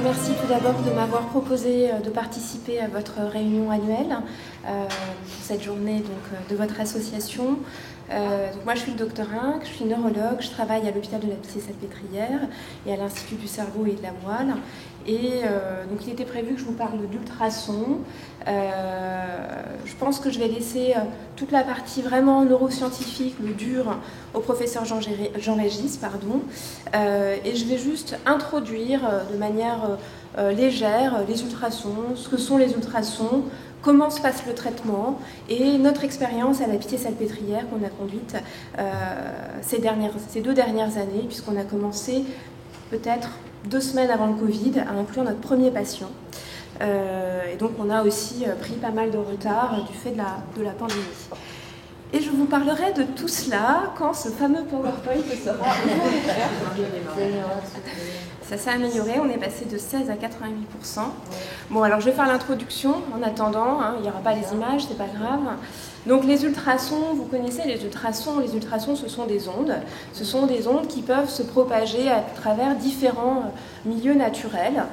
remercie tout d'abord de m'avoir proposé de participer à votre réunion annuelle pour cette journée de votre association. Donc moi je suis le docteur Inck, je suis neurologue, je travaille à l'hôpital de la Pitié-Salpêtrière et à l'Institut du cerveau et de la moelle. Et donc il était prévu que je vous parle d'ultrasons. Je pense que je vais laisser toute la partie vraiment neuroscientifique, le dur, au professeur Jean-Régis, et je vais juste introduire de manière légère les ultrasons, ce que sont les ultrasons, comment se passe le traitement et notre expérience à la Pitié-Salpêtrière qu'on a conduite ces 2 dernières années, puisqu'on a commencé peut-être 2 semaines avant le Covid à inclure notre premier patient. Et donc on a aussi pris pas mal de retard du fait de la pandémie. Et je vous parlerai de tout cela quand ce fameux PowerPoint sera ouvert. Ça s'est amélioré, on est passé de 16 à 88%. Bon, alors je vais faire l'introduction en attendant, il n'y aura pas les images, c'est pas grave. Donc les ultrasons, vous connaissez les ultrasons. Les ultrasons, ce sont des ondes. Ce sont des ondes qui peuvent se propager à travers différents milieux naturels,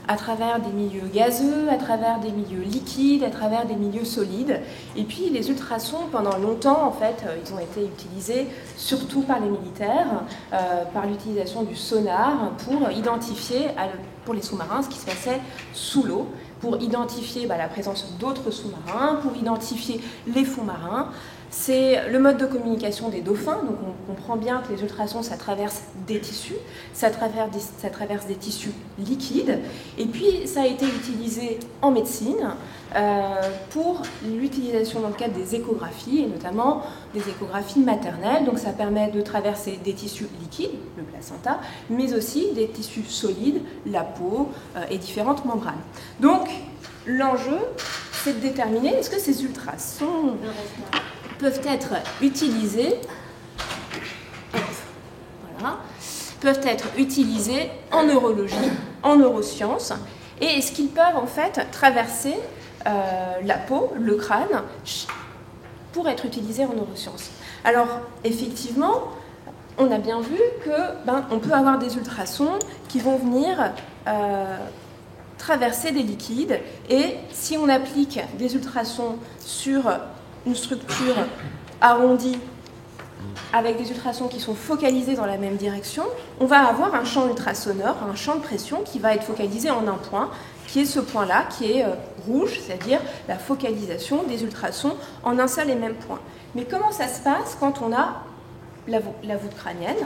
à travers des milieux gazeux, à travers des milieux liquides, à travers des milieux solides. Et puis les ultrasons, pendant longtemps, en fait, ils ont été utilisés surtout par les militaires, par l'utilisation du sonar pour identifier, pour les sous-marins, ce qui se passait sous l'eau, pour identifier la présence d'autres sous-marins, pour identifier les fonds marins. C'est le mode de communication des dauphins, donc on comprend bien que les ultrasons, ça traverse des tissus, ça traverse des tissus liquides, et puis ça a été utilisé en médecine pour l'utilisation dans le cadre des échographies, et notamment des échographies maternelles, donc ça permet de traverser des tissus liquides, le placenta, mais aussi des tissus solides, la peau et différentes membranes. Donc l'enjeu, c'est de déterminer est-ce que ces ultrasons peuvent être utilisés, en neurologie, en neurosciences, et est-ce qu'ils peuvent en fait traverser la peau, le crâne, pour être utilisés en neurosciences. Alors effectivement, on a bien vu que on peut avoir des ultrasons qui vont venir traverser des liquides, et si on applique des ultrasons sur une structure arrondie avec des ultrasons qui sont focalisés dans la même direction, on va avoir un champ ultrasonore, un champ de pression qui va être focalisé en un point, qui est ce point-là, qui est rouge, c'est-à-dire la focalisation des ultrasons en un seul et même point. Mais comment ça se passe quand on a la voûte crânienne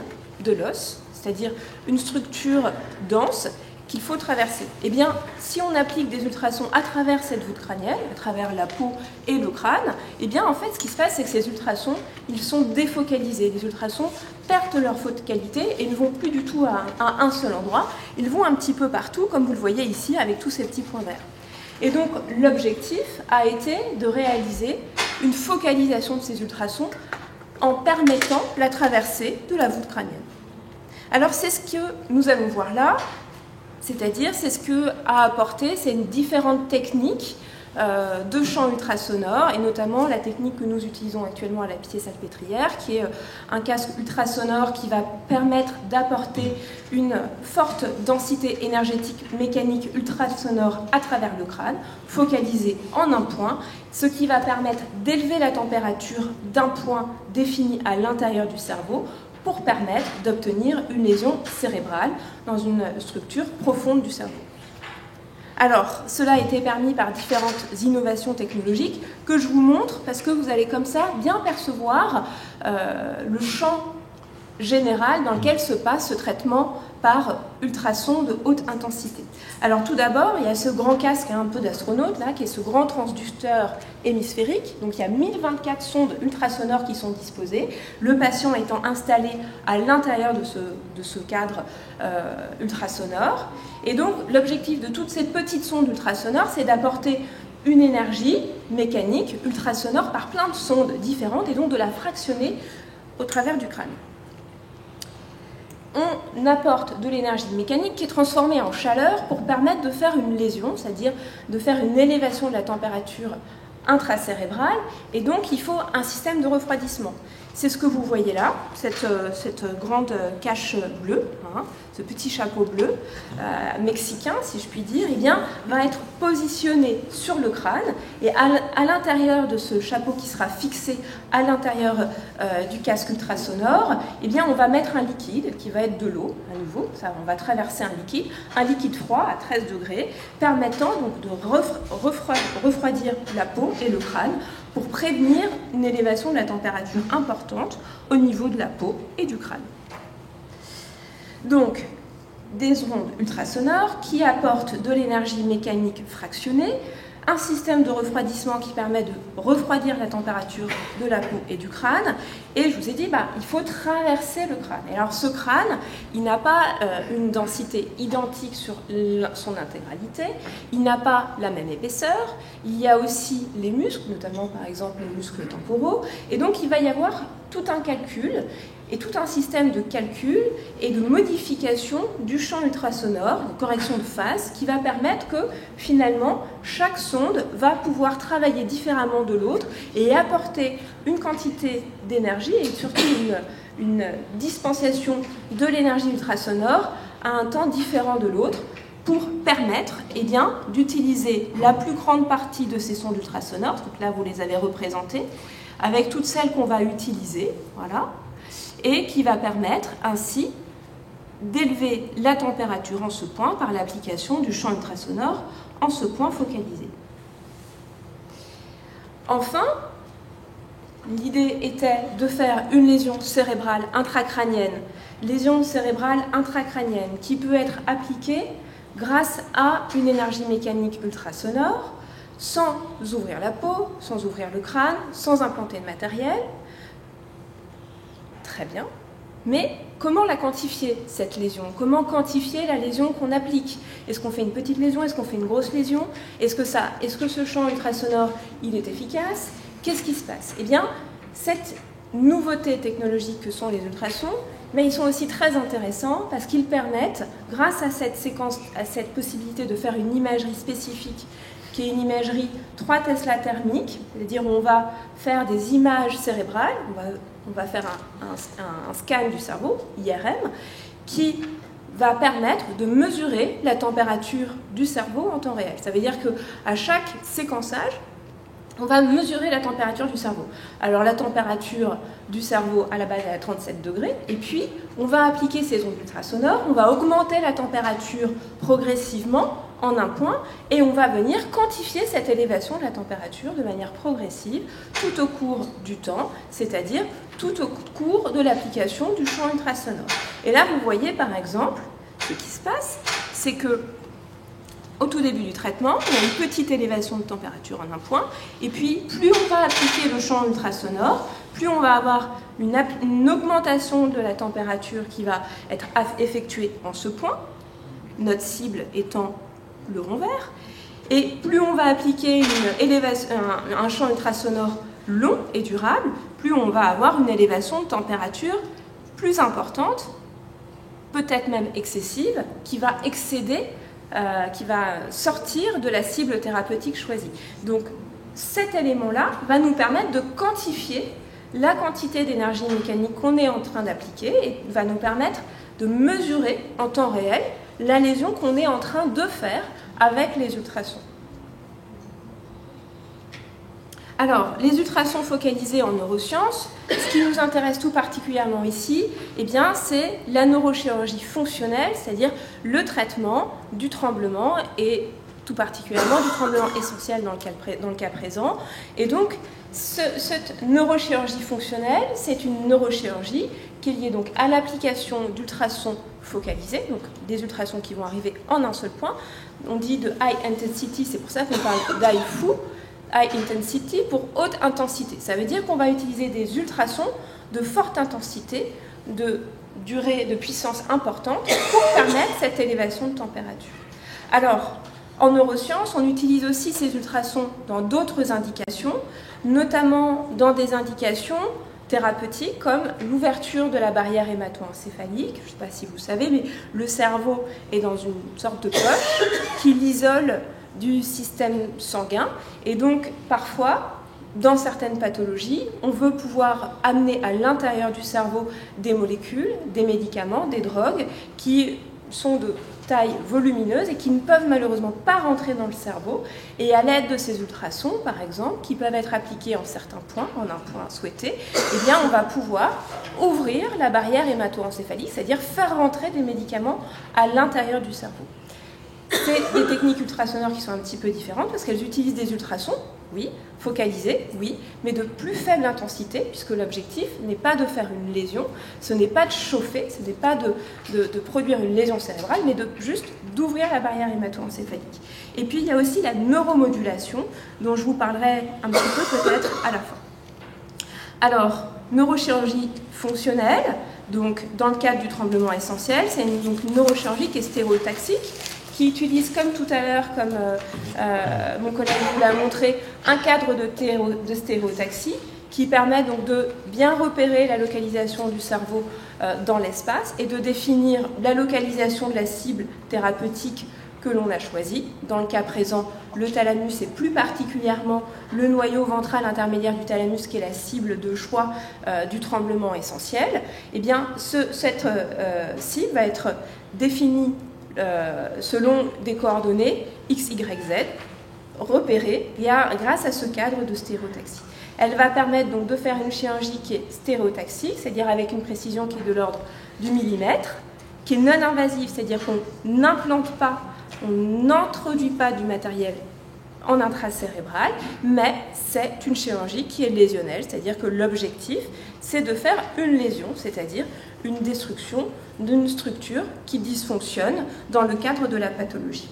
de l'os, c'est-à-dire une structure dense qu'il faut traverser? Eh bien, si on applique des ultrasons à travers cette voûte crânienne, à travers la peau et le crâne, eh bien, en fait, ce qui se passe, c'est que ces ultrasons, ils sont défocalisés. Les ultrasons perdent leur focalité et ne vont plus du tout à un seul endroit. Ils vont un petit peu partout, comme vous le voyez ici, avec tous ces petits points verts. Et donc, l'objectif a été de réaliser une focalisation de ces ultrasons en permettant la traversée de la voûte crânienne. Alors, c'est ce que nous allons voir là. C'est-à-dire, c'est ce qu'a apporté, c'est une différentes techniques de champs ultrasonores, et notamment la technique que nous utilisons actuellement à la Pitié-Salpêtrière, qui est un casque ultrasonore qui va permettre d'apporter une forte densité énergétique mécanique ultrasonore à travers le crâne, focalisé en un point, ce qui va permettre d'élever la température d'un point défini à l'intérieur du cerveau, pour permettre d'obtenir une lésion cérébrale dans une structure profonde du cerveau. Alors, cela a été permis par différentes innovations technologiques que je vous montre parce que vous allez comme ça bien percevoir le champ général dans lequel se passe ce traitement par ultrasons de haute intensité. Alors tout d'abord, il y a ce grand casque un peu d'astronaute là, qui est ce grand transducteur hémisphérique. Donc il y a 1024 sondes ultrasonores qui sont disposées, le patient étant installé à l'intérieur de ce cadre ultrasonore. Et donc l'objectif de toutes ces petites sondes ultrasonores, c'est d'apporter une énergie mécanique ultrasonore par plein de sondes différentes et donc de la fractionner au travers du crâne. On apporte de l'énergie mécanique qui est transformée en chaleur pour permettre de faire une lésion, c'est-à-dire de faire une élévation de la température intracérébrale, et donc il faut un système de refroidissement. C'est ce que vous voyez là, cette grande cache bleue, ce petit chapeau bleu mexicain, si je puis dire, eh bien, va être positionné sur le crâne et à l'intérieur de ce chapeau qui sera fixé à l'intérieur du casque ultrasonore, eh bien, on va mettre un liquide qui va être de l'eau, à nouveau, ça, on va traverser un liquide froid à 13 degrés, permettant donc de refroidir la peau et le crâne pour prévenir une élévation de la température importante au niveau de la peau et du crâne. Donc, des ondes ultrasonores qui apportent de l'énergie mécanique fractionnée, un système de refroidissement qui permet de refroidir la température de la peau et du crâne. Et je vous ai dit, il faut traverser le crâne. Et alors ce crâne, il n'a pas une densité identique sur son intégralité, il n'a pas la même épaisseur, il y a aussi les muscles, notamment par exemple les muscles temporaux, et donc il va y avoir tout un calcul et tout un système de calcul et de modification du champ ultrasonore, de correction de phase, qui va permettre que finalement chaque sonde va pouvoir travailler différemment de l'autre et apporter une quantité d'énergie et surtout une dispensation de l'énergie ultrasonore à un temps différent de l'autre pour permettre d'utiliser la plus grande partie de ces sondes ultrasonores. Donc là, vous les avez représentées, avec toutes celles qu'on va utiliser, voilà, et qui va permettre ainsi d'élever la température en ce point par l'application du champ ultrasonore en ce point focalisé. Enfin, l'idée était de faire une lésion cérébrale intracrânienne, qui peut être appliquée grâce à une énergie mécanique ultrasonore, sans ouvrir la peau, sans ouvrir le crâne, sans implanter de matériel. Très bien. Mais comment la quantifier, cette lésion? Comment quantifier la lésion qu'on applique? Est-ce qu'on fait une petite lésion? Est-ce qu'on fait une grosse lésion? Est-ce que ce champ ultrasonore, il est efficace? Qu'est-ce qui se passe? Eh bien, cette nouveauté technologique que sont les ultrasons, mais ils sont aussi très intéressants parce qu'ils permettent, grâce à cette séquence, à cette possibilité de faire une imagerie spécifique, qui est une imagerie 3 Tesla thermique, c'est-à-dire on va faire des images cérébrales, on va faire un scan du cerveau, IRM, qui va permettre de mesurer la température du cerveau en temps réel. Ça veut dire qu'à chaque séquençage, on va mesurer la température du cerveau. Alors la température du cerveau à la base est à 37 degrés, et puis on va appliquer ces ondes ultrasonores, on va augmenter la température progressivement en un point, et on va venir quantifier cette élévation de la température de manière progressive tout au cours du temps, c'est-à-dire tout au cours de l'application du champ ultrasonore. Et là, vous voyez par exemple, ce qui se passe, c'est que au tout début du traitement, il y a une petite élévation de température en un point, et puis plus on va appliquer le champ ultrasonore, plus on va avoir une augmentation de la température qui va être effectuée en ce point, notre cible étant le rond vert, et plus on va appliquer un champ ultrasonore long et durable, plus on va avoir une élévation de température plus importante, peut-être même excessive, qui va excéder, qui va sortir de la cible thérapeutique choisie. Donc cet élément-là va nous permettre de quantifier la quantité d'énergie mécanique qu'on est en train d'appliquer et va nous permettre de mesurer en temps réel la lésion qu'on est en train de faire avec les ultrasons. Alors, les ultrasons focalisés en neurosciences, ce qui nous intéresse tout particulièrement ici, eh bien, c'est la neurochirurgie fonctionnelle, c'est-à-dire le traitement du tremblement et tout particulièrement du tremblement essentiel dans le cas présent. Et donc, cette neurochirurgie fonctionnelle, c'est une neurochirurgie qui est liée donc à l'application d'ultrasons focalisés, donc des ultrasons qui vont arriver en un seul point. On dit de high intensity, c'est pour ça qu'on parle d'HIFU, high intensity pour haute intensité. Ça veut dire qu'on va utiliser des ultrasons de forte intensité, de durée de puissance importante pour permettre cette élévation de température. Alors, en neurosciences, on utilise aussi ces ultrasons dans d'autres indications, notamment dans des indications thérapeutiques comme l'ouverture de la barrière hémato-encéphalique. Je ne sais pas si vous savez, mais le cerveau est dans une sorte de poche qui l'isole du système sanguin. Et donc, parfois, dans certaines pathologies, on veut pouvoir amener à l'intérieur du cerveau des molécules, des médicaments, des drogues qui sont de taille volumineuse et qui ne peuvent malheureusement pas rentrer dans le cerveau. Et à l'aide de ces ultrasons, par exemple, qui peuvent être appliqués en certains points, en un point souhaité, eh bien, on va pouvoir ouvrir la barrière hémato-encéphalique, c'est-à-dire faire rentrer des médicaments à l'intérieur du cerveau. C'est des techniques ultrasonores qui sont un petit peu différentes parce qu'elles utilisent des ultrasons, oui, focalisés, oui, mais de plus faible intensité, puisque l'objectif n'est pas de faire une lésion, ce n'est pas de chauffer, ce n'est pas de produire une lésion cérébrale, mais juste d'ouvrir la barrière hémato-encéphalique. Et puis il y a aussi la neuromodulation, dont je vous parlerai un petit peu peut-être à la fin. Alors, neurochirurgie fonctionnelle, donc dans le cadre du tremblement essentiel, c'est une neurochirurgie qui est stéréotaxique, qui utilise, comme tout à l'heure, comme mon collègue vous l'a montré, un cadre de stéréotaxie qui permet donc de bien repérer la localisation du cerveau dans l'espace et de définir la localisation de la cible thérapeutique que l'on a choisie. Dans le cas présent, le thalamus et plus particulièrement le noyau ventral intermédiaire du thalamus qui est la cible de choix du tremblement essentiel. Eh bien, cette cible va être définie selon des coordonnées X, Y, Z, repérées grâce à ce cadre de stéréotaxie. Elle va permettre donc de faire une chirurgie qui est stéréotaxique, c'est-à-dire avec une précision qui est de l'ordre du millimètre, qui est non invasive, c'est-à-dire qu'on n'implante pas, on n'introduit pas du matériel en intracérébral, mais c'est une chirurgie qui est lésionnelle, c'est-à-dire que l'objectif, c'est de faire une lésion, c'est-à-dire une destruction d'une structure qui dysfonctionne dans le cadre de la pathologie.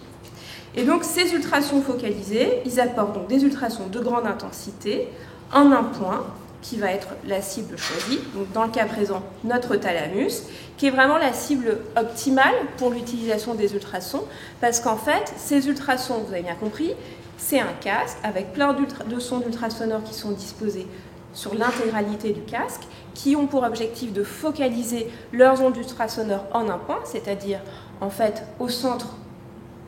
Et donc ces ultrasons focalisés, ils apportent donc des ultrasons de grande intensité en un point qui va être la cible choisie, donc dans le cas présent notre thalamus, qui est vraiment la cible optimale pour l'utilisation des ultrasons, parce qu'en fait ces ultrasons, vous avez bien compris, c'est un casque avec plein de sons d'ultrasonores qui sont disposés sur l'intégralité du casque, qui ont pour objectif de focaliser leurs ondes ultrasonores en un point, c'est-à-dire en fait au centre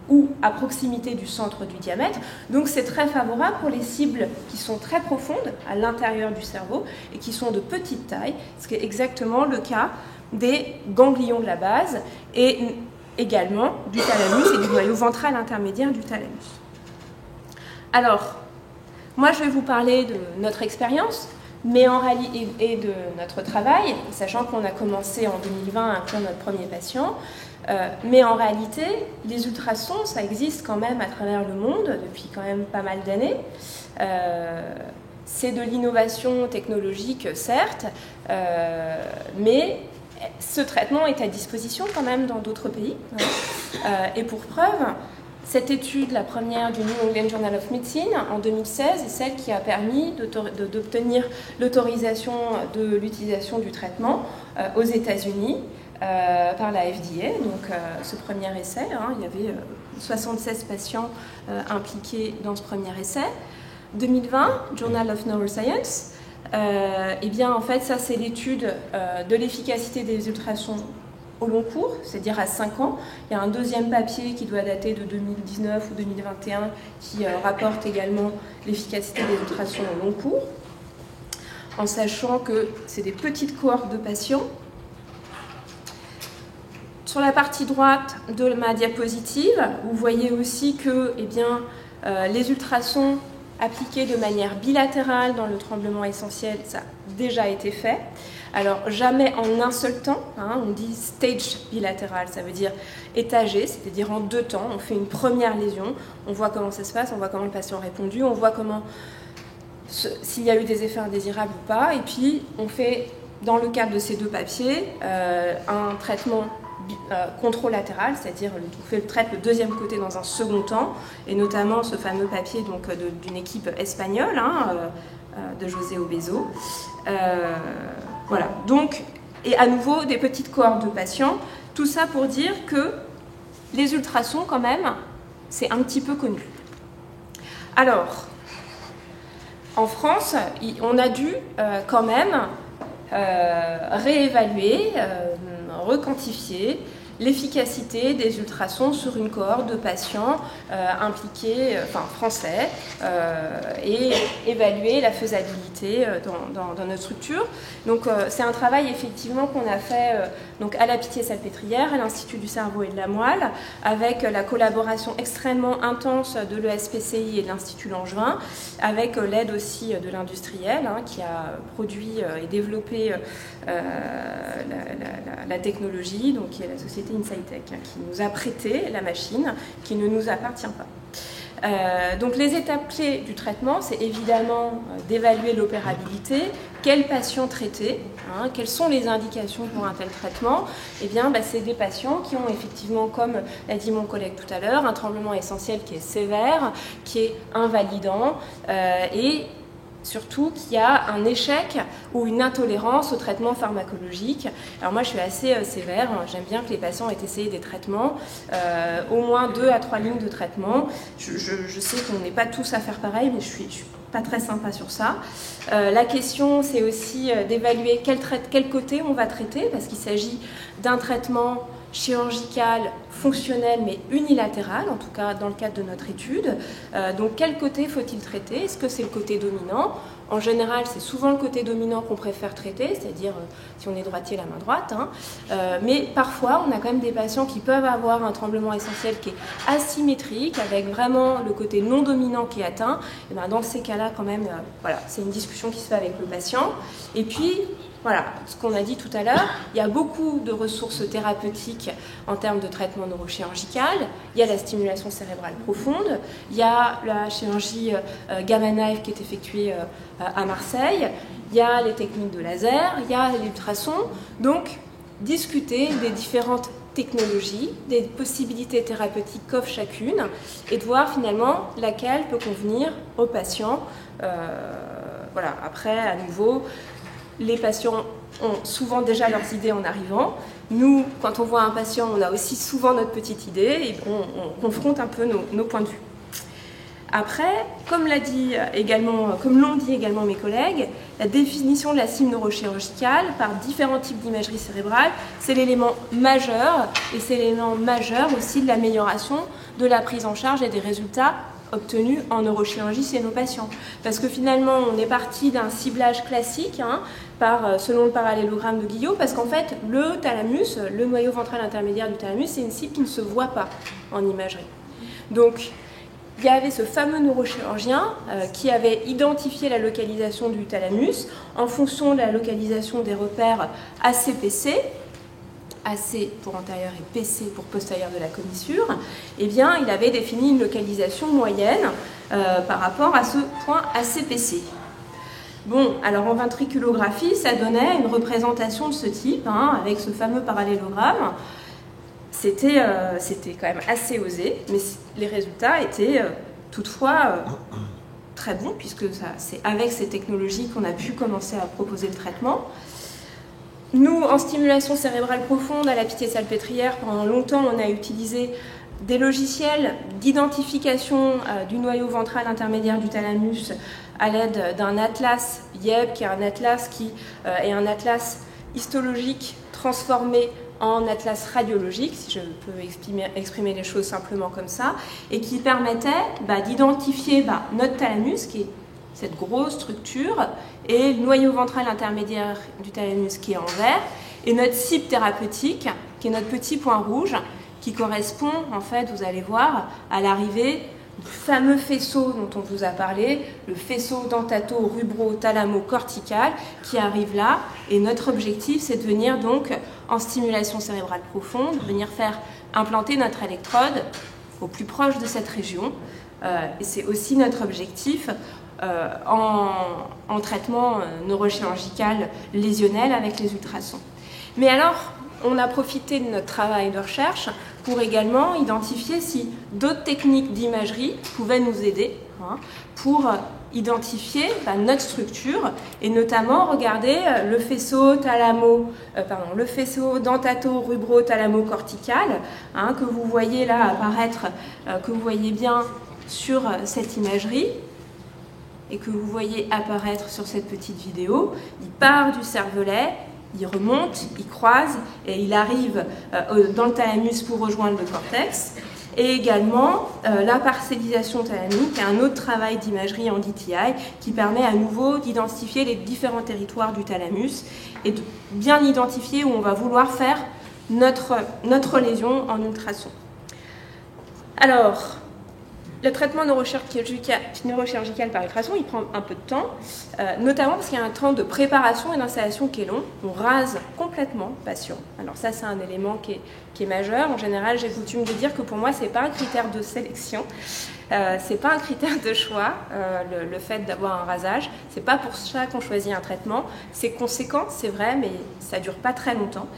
ou à proximité du centre du diamètre. Donc c'est très favorable pour les cibles qui sont très profondes à l'intérieur du cerveau et qui sont de petite taille, ce qui est exactement le cas des ganglions de la base et également du thalamus et du noyau ventral intermédiaire du thalamus. Alors, moi je vais vous parler de notre expérience, mais en réalité, et de notre travail, sachant qu'on a commencé en 2020 à inclure notre premier patient. Mais en réalité, les ultrasons, ça existe quand même à travers le monde depuis quand même pas mal d'années. C'est de l'innovation technologique, certes, mais ce traitement est à disposition quand même dans d'autres pays. Et pour preuve, cette étude, la première du New England Journal of Medicine en 2016, est celle qui a permis d'obtenir l'autorisation de l'utilisation du traitement aux États-Unis. Par la FDA, donc ce premier essai, il y avait 76 patients impliqués dans ce premier essai. 2020, Journal of Neuroscience, et bien en fait ça c'est l'étude de l'efficacité des ultrasons au long cours, c'est-à-dire à 5 ans. Il y a un deuxième papier qui doit dater de 2019 ou 2021 qui rapporte également l'efficacité des ultrasons au long cours, en sachant que c'est des petites cohortes de patients. Sur la partie droite de ma diapositive, vous voyez aussi que les ultrasons appliqués de manière bilatérale dans le tremblement essentiel, ça a déjà été fait. Alors, jamais en un seul temps, on dit stage bilatéral, ça veut dire étagé, c'est-à-dire en 2 temps. On fait une première lésion, on voit comment ça se passe, on voit comment le patient a répondu, on voit s'il y a eu des effets indésirables ou pas, et puis on fait, dans le cadre de ces 2 papiers, un traitement controlatéral, c'est-à-dire on traite le deuxième côté dans un second temps, et notamment ce fameux papier d'une équipe espagnole, de José Obeso. Voilà, donc, et à nouveau des petites cohortes de patients, tout ça pour dire que les ultrasons quand même, c'est un petit peu connu. Alors, en France, on a dû quand même réévaluer, requantifier l'efficacité des ultrasons sur une cohorte de patients impliqués, français, et évaluer la faisabilité dans notre structure. Donc c'est un travail effectivement qu'on a fait donc à la Pitié-Salpêtrière, à l'Institut du cerveau et de la moelle, avec la collaboration extrêmement intense de l'ESPCI et de l'Institut Langevin, avec l'aide aussi de l'industriel qui a produit et développé la technologie, donc qui est la société Insightec, qui nous a prêté la machine, qui ne nous appartient pas. Donc les étapes clés du traitement, c'est évidemment d'évaluer l'opérabilité, quels patients traiter, quelles sont les indications pour un tel traitement. Eh bien, c'est des patients qui ont effectivement, comme l'a dit mon collègue tout à l'heure, un tremblement essentiel qui est sévère, qui est invalidant et surtout qu'il y a un échec ou une intolérance au traitement pharmacologique. Alors moi je suis assez sévère, j'aime bien que les patients aient essayé des traitements, au moins 2 à 3 lignes de traitement. Je sais qu'on n'est pas tous à faire pareil, mais je suis pas très sympa sur ça. La question c'est aussi d'évaluer quel côté on va traiter, parce qu'il s'agit d'un traitement chirurgical, fonctionnel mais unilatéral, en tout cas dans le cadre de notre étude. Donc quel côté faut-il traiter? Est-ce que c'est le côté dominant? En général, c'est souvent le côté dominant qu'on préfère traiter, c'est-à-dire si on est droitier, la main droite. Mais parfois, on a quand même des patients qui peuvent avoir un tremblement essentiel qui est asymétrique, avec vraiment le côté non dominant qui est atteint. Et bien, dans ces cas-là, quand même, voilà, c'est une discussion qui se fait avec le patient. Et puis, voilà, ce qu'on a dit tout à l'heure, il y a beaucoup de ressources thérapeutiques en termes de traitement neurochirurgical. Il y a la stimulation cérébrale profonde, il y a la chirurgie gamma knife qui est effectuée à Marseille, il y a les techniques de laser, il y a l'ultrason. Donc, discuter des différentes technologies, des possibilités thérapeutiques qu'offre chacune, et de voir finalement laquelle peut convenir aux patients. Voilà, après, à nouveau, les patients ont souvent déjà leurs idées en arrivant. Nous, quand on voit un patient, on a aussi souvent notre petite idée et on confronte un peu nos points de vue. Après, comme l'ont dit également mes collègues, la définition de la cible neurochirurgicale par différents types d'imagerie cérébrale, c'est l'élément majeur, et c'est l'élément majeur aussi de l'amélioration de la prise en charge et des résultats obtenus en neurochirurgie chez nos patients. Parce que finalement, on est parti d'un ciblage classique, selon le parallélogramme de Guillot, parce qu'en fait, le thalamus, le noyau ventral intermédiaire du thalamus, c'est une cible qui ne se voit pas en imagerie. Donc, il y avait ce fameux neurochirurgien qui avait identifié la localisation du thalamus en fonction de la localisation des repères ACPC, AC pour antérieur et PC pour postérieur de la commissure. Eh bien, il avait défini une localisation moyenne par rapport à ce point ACPC. Bon, alors en ventriculographie, ça donnait une représentation de ce type, avec ce fameux parallélogramme. C'était quand même assez osé, mais les résultats étaient toutefois très bons, puisque c'est avec ces technologies qu'on a pu commencer à proposer le traitement. Nous, en stimulation cérébrale profonde à la Pitié-Salpêtrière, pendant longtemps, on a utilisé des logiciels d'identification du noyau ventral intermédiaire du thalamus à l'aide d'un atlas YEB, qui est un atlas est un atlas histologique transformé en atlas radiologique, si je peux exprimer les choses simplement comme ça, et qui permettait d'identifier notre thalamus, qui est cette grosse structure, et le noyau ventral intermédiaire du thalamus qui est en vert, et notre cible thérapeutique, qui est notre petit point rouge, qui correspond, en fait, vous allez voir, à l'arrivée du fameux faisceau dont on vous a parlé, le faisceau dentato-rubro-thalamo-cortical, qui arrive là. Et notre objectif, c'est de venir donc, en stimulation cérébrale profonde, venir faire implanter notre électrode au plus proche de cette région. Et c'est aussi notre objectif en traitement neurochirurgical lésionnel avec les ultrasons. Mais alors, on a profité de notre travail de recherche pour également identifier si d'autres techniques d'imagerie pouvaient nous aider pour identifier notre structure et notamment regarder le faisceau dentato-rubro-thalamo-cortical que vous voyez là apparaître, que vous voyez bien sur cette imagerie et que vous voyez apparaître sur cette petite vidéo. Il part du cervelet, il remonte, il croise et il arrive dans le thalamus pour rejoindre le cortex. Et également la parcellisation thalamique, un autre travail d'imagerie en DTI qui permet à nouveau d'identifier les différents territoires du thalamus et de bien identifier où on va vouloir faire notre lésion en ultrason. Alors, le traitement neurochirurgical par ultrason, il prend un peu de temps, notamment parce qu'il y a un temps de préparation et d'installation qui est long. On rase complètement le patient. Alors ça, c'est un élément qui est majeur. En général, j'ai coutume de dire que pour moi, ce n'est pas un critère de sélection, ce n'est pas un critère de choix, le fait d'avoir un rasage. Ce n'est pas pour ça qu'on choisit un traitement. C'est conséquent, c'est vrai, mais ça ne dure pas très longtemps.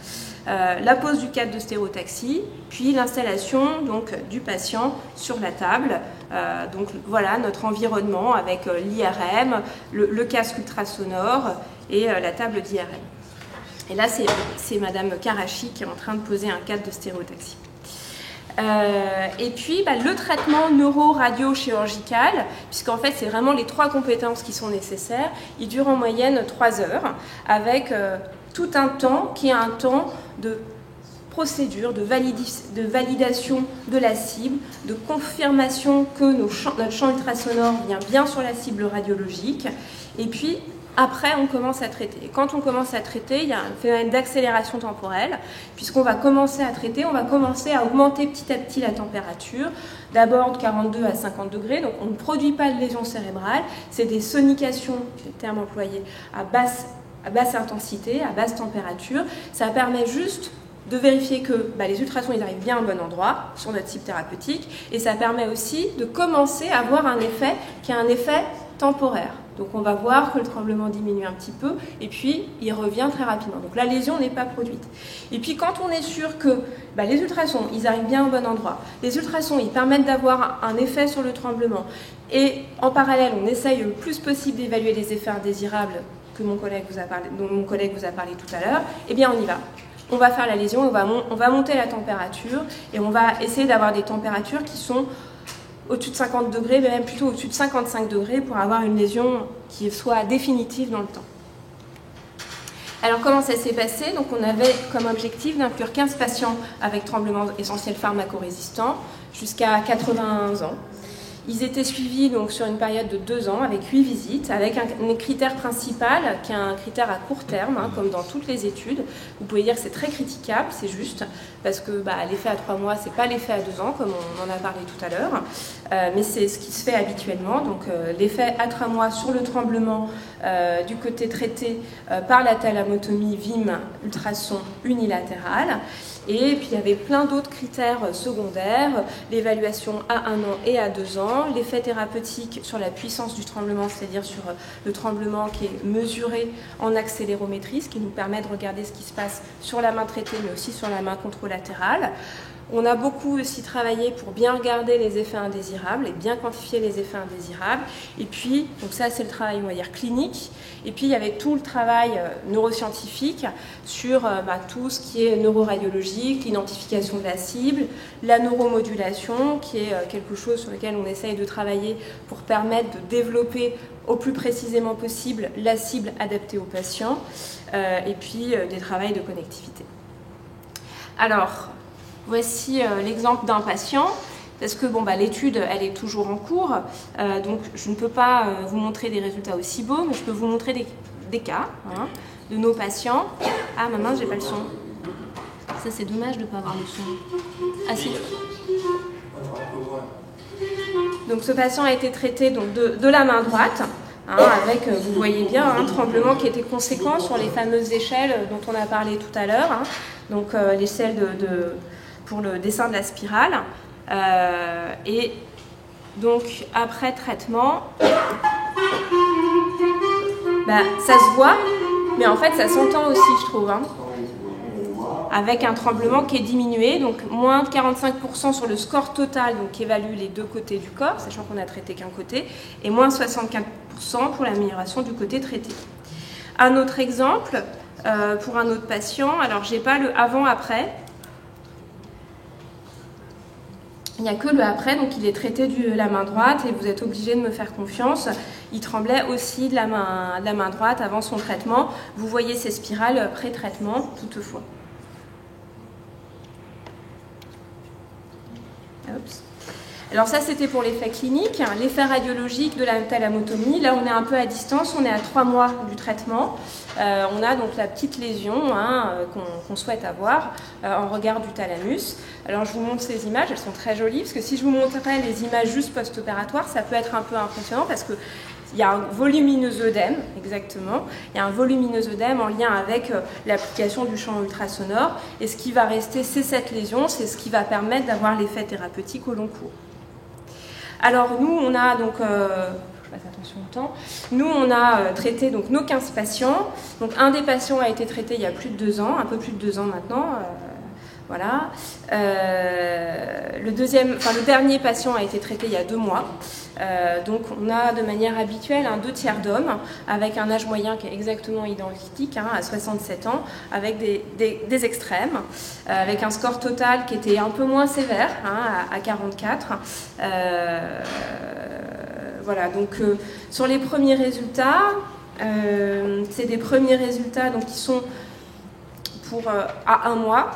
La pose du cadre de stéréotaxie, puis l'installation donc du patient sur la table. Donc voilà notre environnement avec l'IRM, le casque ultrasonore et la table d'IRM. Et là, c'est Madame Karachi qui est en train de poser un cadre de stéréotaxie. Et puis le traitement neuro-radio-chirurgical, puisqu'en fait c'est vraiment les 3 compétences qui sont nécessaires, il dure en moyenne 3 heures avec tout un temps qui est un temps de procédure, de validation de la cible, de confirmation que notre champ ultrasonore vient bien sur la cible radiologique, et puis après, on commence à traiter. Et quand on commence à traiter, il y a un phénomène d'accélération temporelle. Puisqu'on va commencer à traiter, on va commencer à augmenter petit à petit la température, d'abord de 42 à 50 degrés. Donc on ne produit pas de lésion cérébrale, c'est des sonications, c'est le terme employé, à basse intensité, à basse température. Ça permet juste de vérifier que les ultrasons ils arrivent bien au bon endroit sur notre cible thérapeutique. Et ça permet aussi de commencer à avoir un effet qui a un effet temporaire. Donc on va voir que le tremblement diminue un petit peu et puis il revient très rapidement. Donc la lésion n'est pas produite. Et puis quand on est sûr que les ultrasons, ils arrivent bien au bon endroit, les ultrasons, ils permettent d'avoir un effet sur le tremblement et en parallèle, on essaye le plus possible d'évaluer les effets indésirables que dont mon collègue vous a parlé tout à l'heure, eh bien on y va. On va faire la lésion, on va monter la température et on va essayer d'avoir des températures qui sont au-dessus de 50 degrés, mais même plutôt au-dessus de 55 degrés pour avoir une lésion qui soit définitive dans le temps. Alors comment ça s'est passé? Donc on avait comme objectif d'inclure 15 patients avec tremblement essentiel pharmacorésistant jusqu'à 81 ans. Ils étaient suivis donc, sur une période de 2 ans avec 8 visites, avec un critère principal qui est un critère à court terme, comme dans toutes les études. Vous pouvez dire que c'est très critiquable, c'est juste, parce que l'effet à 3 mois, ce n'est pas l'effet à 2 ans, comme on en a parlé tout à l'heure, mais c'est ce qui se fait habituellement. Donc l'effet à 3 mois sur le tremblement du côté traité par la thalamotomie VIM ultrason unilatéral. Et puis il y avait plein d'autres critères secondaires, l'évaluation à 1 an et à 2 ans, l'effet thérapeutique sur la puissance du tremblement, c'est-à-dire sur le tremblement qui est mesuré en accélérométrie, ce qui nous permet de regarder ce qui se passe sur la main traitée, mais aussi sur la main contralatérale. On a beaucoup aussi travaillé pour bien regarder les effets indésirables et bien quantifier les effets indésirables. Et puis, donc ça c'est le travail, on va dire, clinique. Et puis il y avait tout le travail neuroscientifique sur tout ce qui est neuroradiologique, l'identification de la cible, la neuromodulation, qui est quelque chose sur lequel on essaye de travailler pour permettre de développer au plus précisément possible la cible adaptée au patient, et puis des travails de connectivité. Alors, voici l'exemple d'un patient, parce que l'étude elle est toujours en cours, donc je ne peux pas vous montrer des résultats aussi beaux, mais je peux vous montrer des cas de nos patients. Ah maman, j'ai pas le son. Ça c'est dommage de ne pas avoir le son. Ah si. Donc ce patient a été traité donc, de la main droite, avec, vous voyez bien, un tremblement qui était conséquent sur les fameuses échelles dont on a parlé tout à l'heure, donc l'échelle pour le dessin de la spirale. Et donc après traitement, ça se voit, mais en fait ça s'entend aussi, je trouve, avec un tremblement qui est diminué, donc moins de 45% sur le score total, donc qui évalue les deux côtés du corps, sachant qu'on a traité qu'un côté, et moins 64% pour l'amélioration du côté traité. Un autre exemple, pour un autre patient, alors j'ai pas le avant-après, il n'y a que le après, donc il est traité de la main droite et vous êtes obligé de me faire confiance. il tremblait aussi de la main droite avant son traitement. Vous voyez ces spirales pré-traitement, toutefois. Oups. Alors ça, c'était pour l'effet clinique. L'effet radiologique de la thalamotomie, là, on est un peu à distance, on est à 3 mois du traitement. On a donc la petite lésion qu'on souhaite avoir en regard du thalamus. Alors je vous montre ces images, elles sont très jolies, parce que si je vous montrais les images juste post-opératoires, ça peut être un peu impressionnant, parce que il y a un volumineux œdème, exactement. Il y a un volumineux œdème en lien avec l'application du champ ultrasonore. Et ce qui va rester, c'est cette lésion, c'est ce qui va permettre d'avoir l'effet thérapeutique au long cours. Alors nous, on a donc, je passe attention au temps, nous on a traité donc, nos 15 patients. Donc un des patients a été traité il y a plus de 2 ans, un peu plus de 2 ans maintenant. Voilà. Le dernier patient a été traité il y a 2 mois. Donc on a de manière habituelle un 2/3 d'hommes avec un âge moyen qui est exactement identique, à 67 ans, avec des extrêmes, avec un score total qui était un peu moins sévère, à 44. Voilà, donc sur les premiers résultats, c'est des premiers résultats donc, qui sont à 1 mois.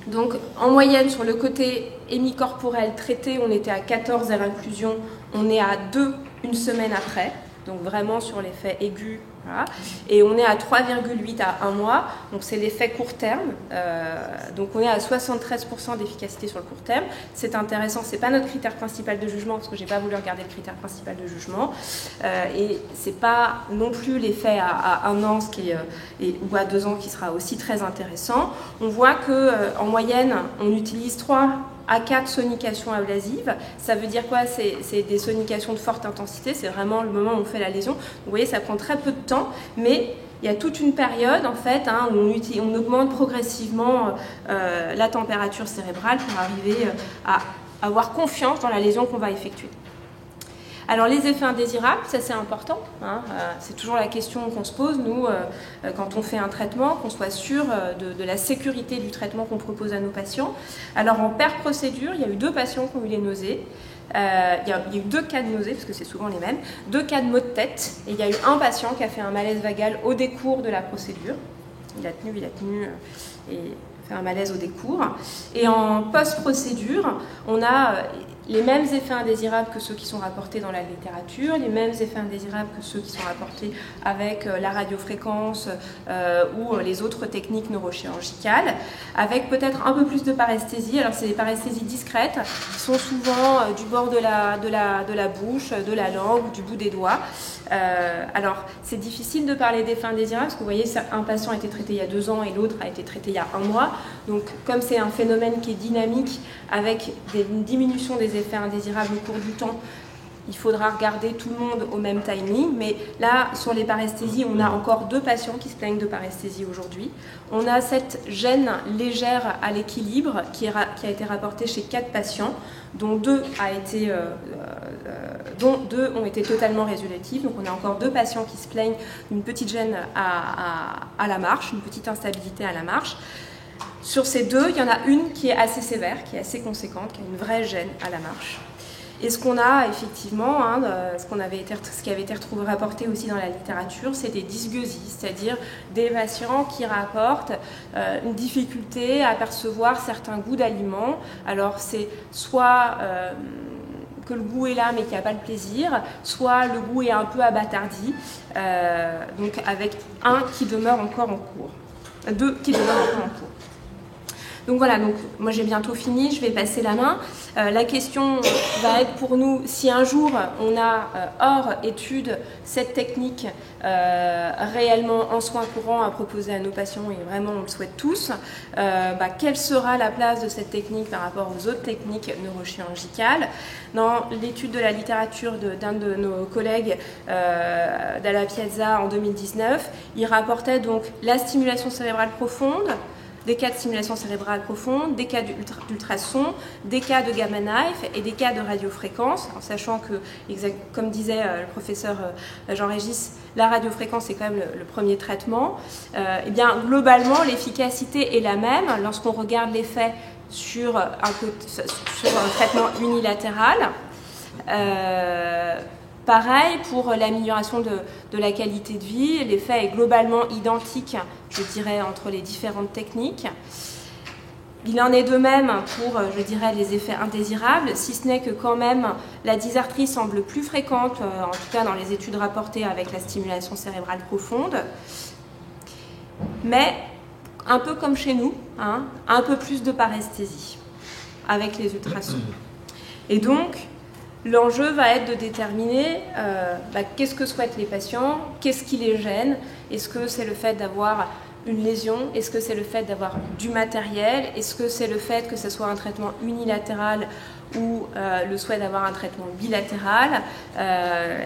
Donc en moyenne sur le côté hémicorporel traité, on était à 14 à l'inclusion, on est à 2 une semaine après, donc vraiment sur l'effet aigu. Voilà. Et on est à 3,8 à 1 mois, donc c'est l'effet court terme. Donc on est à 73% d'efficacité sur le court terme. C'est intéressant, c'est pas notre critère principal de jugement, parce que j'ai pas voulu regarder le critère principal de jugement. Et c'est pas non plus l'effet à 1 an ou à 2 ans qui sera aussi très intéressant. On voit que en moyenne, on utilise 3 à 4 sonications ablasives. Ça veut dire quoi? C'est des sonications de forte intensité, c'est vraiment le moment où on fait la lésion. Vous voyez, ça prend très peu de temps, mais il y a toute une période en fait où on augmente progressivement la température cérébrale pour arriver à avoir confiance dans la lésion qu'on va effectuer. Alors les effets indésirables, ça c'est important, c'est toujours la question qu'on se pose, nous, quand on fait un traitement, qu'on soit sûr de la sécurité du traitement qu'on propose à nos patients. Alors en per-procédure, il y a eu 2 patients qui ont eu les nausées, il y a eu 2 cas de nausées, parce que c'est souvent les mêmes, 2 cas de maux de tête, et il y a eu un patient qui a fait un malaise vagal au décours de la procédure. Il a tenu et fait un malaise au décours. Et en post-procédure, on a les mêmes effets indésirables que ceux qui sont rapportés dans la littérature, les mêmes effets indésirables que ceux qui sont rapportés avec la radiofréquence ou les autres techniques neurochirurgicales, avec peut-être un peu plus de paresthésie. Alors c'est des paresthésies discrètes qui sont souvent du bord de la bouche, de la langue, du bout des doigts. Alors c'est difficile de parler d'effets indésirables parce que vous voyez, un patient a été traité il y a 2 ans et l'autre a été traité il y a 1 mois. Donc comme c'est un phénomène qui est dynamique avec une diminution des effets indésirables au cours du temps, il faudra regarder tout le monde au même timing. Mais là, sur les paresthésies, on a encore 2 patients qui se plaignent de paresthésie aujourd'hui. On a cette gêne légère à l'équilibre qui a été rapportée chez 4 patients, dont 2 ont été totalement résolutifs. Donc on a encore 2 patients qui se plaignent d'une petite gêne à la marche, une petite instabilité à la marche. Sur ces 2, il y en a une qui est assez sévère, qui est assez conséquente, qui a une vraie gêne à la marche. Et ce qu'on a effectivement, ce qui avait été rapporté aussi dans la littérature, c'est des dysgeusies, c'est-à-dire des patients qui rapportent une difficulté à percevoir certains goûts d'aliments. Alors c'est soit que le goût est là mais qu'il n'y a pas le plaisir, soit le goût est un peu abattardi, donc avec 1 qui demeure encore en cours, 2 qui demeurent encore en cours. Donc voilà, donc moi j'ai bientôt fini, je vais passer la main. La question va être pour nous, si un jour on a hors étude cette technique réellement en soins courants à proposer à nos patients, et vraiment on le souhaite tous, quelle sera la place de cette technique par rapport aux autres techniques neurochirurgicales? Dans l'étude de la littérature d'un de nos collègues, Dalla Piazza, en 2019, il rapportait donc la stimulation cérébrale profonde, des cas de stimulation cérébrale profonde, des cas d'ultrasons, des cas de gamma knife et des cas de radiofréquence, en sachant que, comme disait le professeur Jean-Régis, la radiofréquence est quand même le premier traitement. Eh bien, globalement, l'efficacité est la même lorsqu'on regarde l'effet sur un traitement unilatéral. Pareil pour l'amélioration de la qualité de vie, l'effet est globalement identique, je dirais, entre les différentes techniques. Il en est de même pour, je dirais, les effets indésirables, si ce n'est que quand même la dysarthrie semble plus fréquente, en tout cas dans les études rapportées avec la stimulation cérébrale profonde. Mais, un peu comme chez nous, hein, un peu plus de paresthésie avec les ultrasons. Et donc, l'enjeu va être de déterminer qu'est-ce que souhaitent les patients, qu'est-ce qui les gêne, est-ce que c'est le fait d'avoir une lésion, est-ce que c'est le fait d'avoir du matériel, est-ce que c'est le fait que ce soit un traitement unilatéral ou le souhait d'avoir un traitement bilatéral,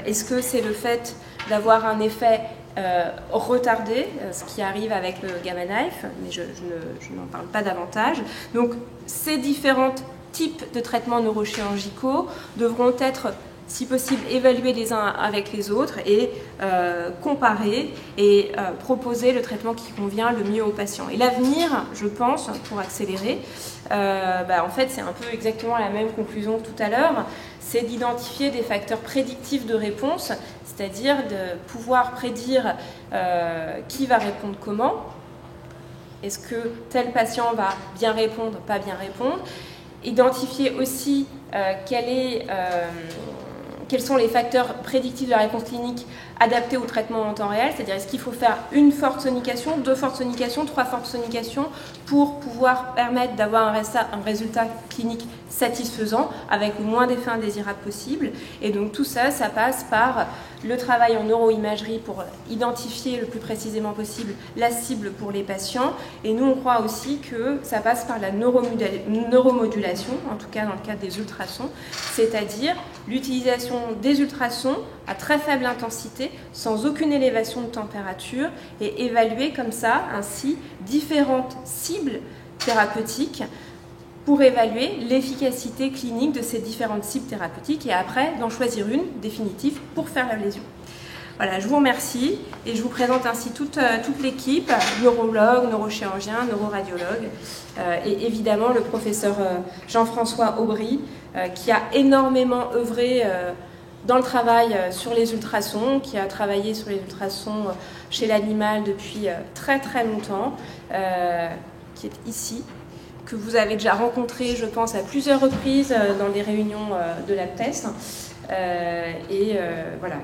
est-ce que c'est le fait d'avoir un effet retardé, ce qui arrive avec le Gamma Knife, mais je n'en parle pas davantage. Donc ces différents types de traitements neurochirurgicaux devront être, si possible, évalués les uns avec les autres et comparer et proposer le traitement qui convient le mieux aux patients. Et l'avenir, je pense, pour accélérer, en fait c'est un peu exactement la même conclusion que tout à l'heure, c'est d'identifier des facteurs prédictifs de réponse, c'est-à-dire de pouvoir prédire qui va répondre comment. Est-ce que tel patient va bien répondre, pas bien répondre. Identifier aussi quels sont les facteurs prédictifs de la réponse clinique adaptés au traitement en temps réel, c'est-à-dire est-ce qu'il faut faire une forte sonication, 2 fortes sonications, 3 fortes sonications pour pouvoir permettre d'avoir un résultat clinique satisfaisant avec le moins d'effets indésirables possible. Et donc tout ça, ça passe par le travail en neuroimagerie pour identifier le plus précisément possible la cible pour les patients. Et nous, on croit aussi que ça passe par la neuromodulation, en tout cas dans le cadre des ultrasons, c'est-à-dire l'utilisation des ultrasons à très faible intensité, sans aucune élévation de température, et évaluer comme ça, ainsi, différentes cibles thérapeutiques pour évaluer l'efficacité clinique de ces différentes cibles thérapeutiques et après d'en choisir une définitive pour faire la lésion. Voilà, je vous remercie et je vous présente ainsi toute l'équipe, neurologue, neurochirurgien, neuroradiologue et évidemment le professeur Jean-François Aubry qui a énormément œuvré dans le travail sur les ultrasons, qui a travaillé sur les ultrasons chez l'animal depuis très très longtemps, qui est ici, que vous avez déjà rencontré, je pense, à plusieurs reprises dans les réunions de l'APTES, et voilà,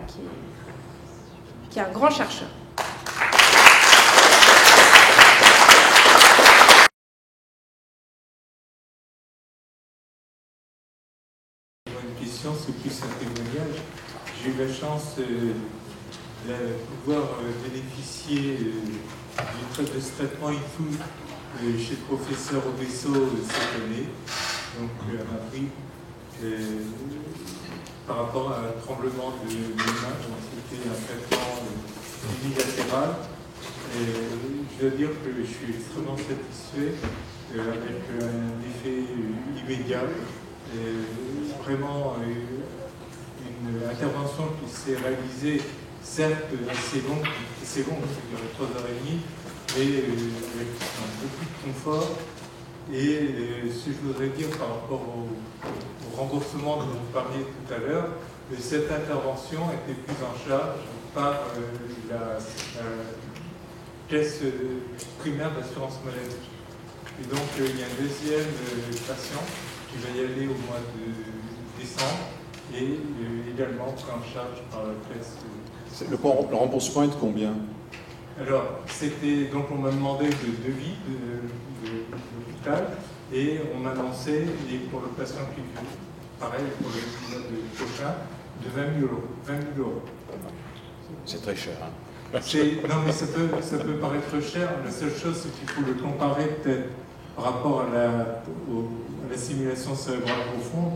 qui est un grand chercheur. Une question, c'est plus un témoignage. J'ai eu la chance de pouvoir bénéficier de ce traitement IFU chez le professeur Obesso cette année, donc à Madrid, par rapport à un tremblement de main. C'était un traitement unilatéral. Je dois dire que je suis extrêmement satisfait avec un effet immédiat. Vraiment une intervention qui s'est réalisée, certes assez longue, ça durait 3 heures et demie, mais avec beaucoup de confort. Et ce que je voudrais dire par rapport au remboursement dont vous parliez tout à l'heure, cette intervention était prise en charge par la caisse primaire d'assurance maladie. Et donc il y a un deuxième patient qui va y aller au mois de décembre et également pris en charge par la caisse. Le remboursement est de combien? Alors, c'était, donc on m'a demandé le devis de l'hôpital et on m'a annoncé, et pour le patient qui vient, pareil pour l'épisode prochain, de 20 000 euros. C'est très cher. Hein. Non, mais ça peut paraître cher. La seule chose, c'est qu'il faut le comparer peut-être par rapport à la simulation cérébrale profonde,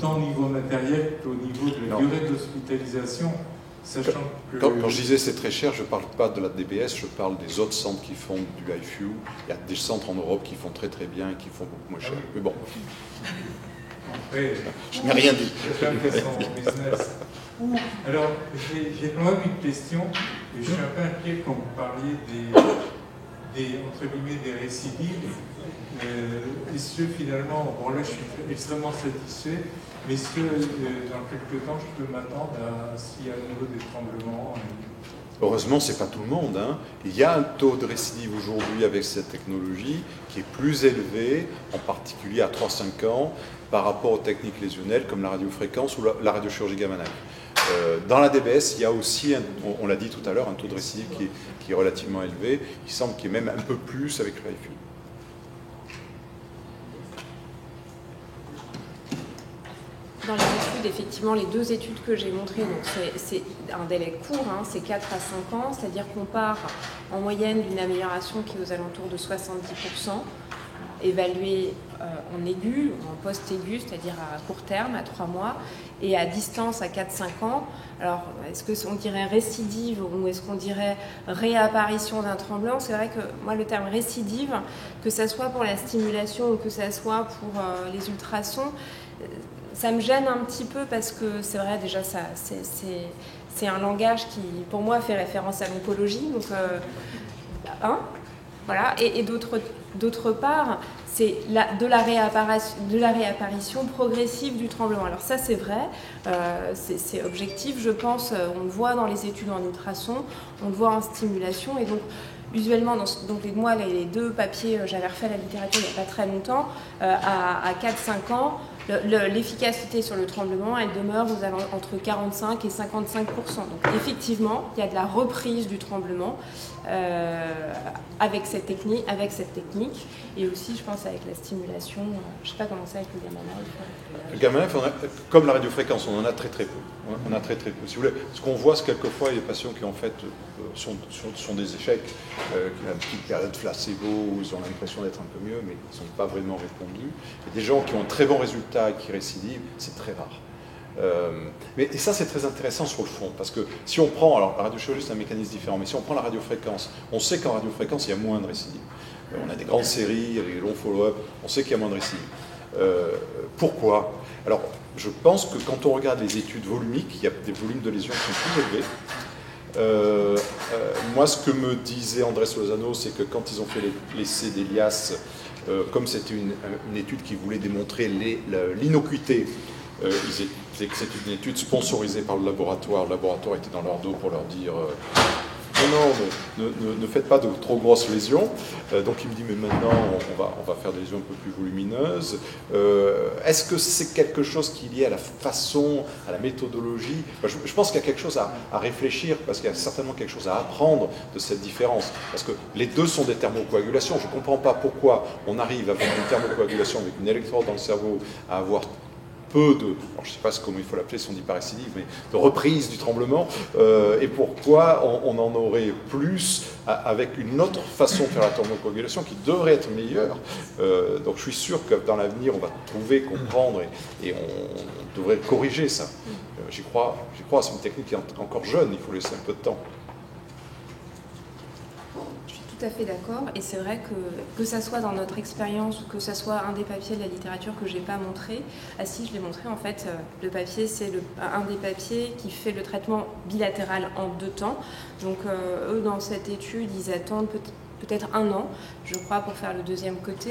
tant au niveau matériel qu'au niveau de la durée d'hospitalisation. Sachant que... Quand je disais c'est très cher, je ne parle pas de la DBS, je parle des autres centres qui font du IFU. Il y a des centres en Europe qui font très très bien et qui font beaucoup moins cher. Ah oui. Mais bon, après, je n'ai rien dit. Chacun fait son business. Alors, j'ai quand même une question, et je suis un peu inquiet quand vous parliez entre guillemets, des récidives. Est-ce que finalement, bon là je suis extrêmement satisfait, mais est-ce que dans quelques temps je peux m'attendre à s'il y a à nouveau des tremblements Heureusement, ce n'est pas tout le monde, hein. Il y a un taux de récidive aujourd'hui avec cette technologie qui est plus élevé, en particulier à 3-5 ans, par rapport aux techniques lésionnelles comme la radiofréquence ou la radiochirurgie gamma knife. Dans la DBS, il y a aussi, on l'a dit tout à l'heure, un taux de récidive qui est relativement élevé. Il semble qu'il y ait même un peu plus avec le HIFU. Dans les études, effectivement, les 2 études que j'ai montrées, c'est un délai court, hein, c'est 4 à 5 ans, c'est-à-dire qu'on part en moyenne d'une amélioration qui est aux alentours de 70%, évaluée en aigu, en post-aigu, c'est-à-dire à court terme, à 3 mois, et à distance à 4-5 ans. Alors, est-ce qu'on dirait récidive ou est-ce qu'on dirait réapparition d'un tremblement? C'est vrai que moi, le terme récidive, que ça soit pour la stimulation ou que ça soit pour les ultrasons, ça me gêne un petit peu parce que c'est vrai, déjà, c'est un langage qui, pour moi, fait référence à l'oncologie. Donc, voilà. Et d'autre part, c'est de la réapparition progressive du tremblement. Alors ça, c'est vrai, c'est objectif, je pense. On le voit dans les études en ultrasons, on le voit en stimulation. Et donc, usuellement, moi, les 2 papiers, j'avais refait la littérature il n'y a pas très longtemps, à 4-5 ans, l'efficacité sur le tremblement, elle demeure entre 45 et 55%. Donc effectivement, il y a de la reprise du tremblement avec cette technique, et aussi, je pense, avec la stimulation. Je ne sais pas comment c'est avec le gamma knife. Le gamma knife, comme la radiofréquence, on en a très peu. On a très peu. Si vous voulez, ce qu'on voit, c'est quelquefois, il y a des patients qui, en fait, sont des échecs, qui ont une petite période placebo, où ils ont l'impression d'être un peu mieux, mais ils ne sont pas vraiment répondus. Et des gens qui ont un très bon résultat et qui récidivent, c'est très rare. Et ça, c'est très intéressant sur le fond, parce que si on prend, alors la radiochirurgie, c'est un mécanisme différent, mais si on prend la radiofréquence, on sait qu'en radiofréquence, il y a moins de récidives. On a des grandes séries, avec des longs follow-up, on sait qu'il y a moins de récidives. Pourquoi? Alors, je pense que quand on regarde les études volumiques, il y a des volumes de lésions qui sont plus élevés. Moi, ce que me disait Andrés Lozano, c'est que quand ils ont fait l'essai d'Elias, comme c'était une étude qui voulait démontrer l'innocuité, c'est une étude sponsorisée par le laboratoire. Le laboratoire était dans leur dos pour leur dire non, ne faites pas de trop grosses lésions. Donc il me dit, mais maintenant on va faire des lésions un peu plus volumineuses. Est-ce que c'est quelque chose qui est lié à la façon, à la méthodologie? Je pense qu'il y a quelque chose à réfléchir, parce qu'il y a certainement quelque chose à apprendre de cette différence. Parce que les 2 sont des thermocoagulations. Je ne comprends pas pourquoi on arrive avec une thermocoagulation, avec une électrode dans le cerveau, à avoir peu de, alors je ne sais pas comment il faut l'appeler si on dit pas récidive, mais de reprise du tremblement, et pourquoi on en aurait plus avec une autre façon de faire la thermocoagulation qui devrait être meilleure. Donc je suis sûr que dans l'avenir, on va trouver, comprendre, et on devrait corriger ça. J'y crois, c'est une technique qui est encore jeune, il faut laisser un peu de temps. Tout à fait d'accord, et c'est vrai que ça soit dans notre expérience ou que ça soit un des papiers de la littérature que je n'ai pas montré, si je l'ai montré en fait, le papier c'est un des papiers qui fait le traitement bilatéral en 2 temps. Donc eux dans cette étude ils attendent peut-être 1 an, je crois, pour faire le 2e côté.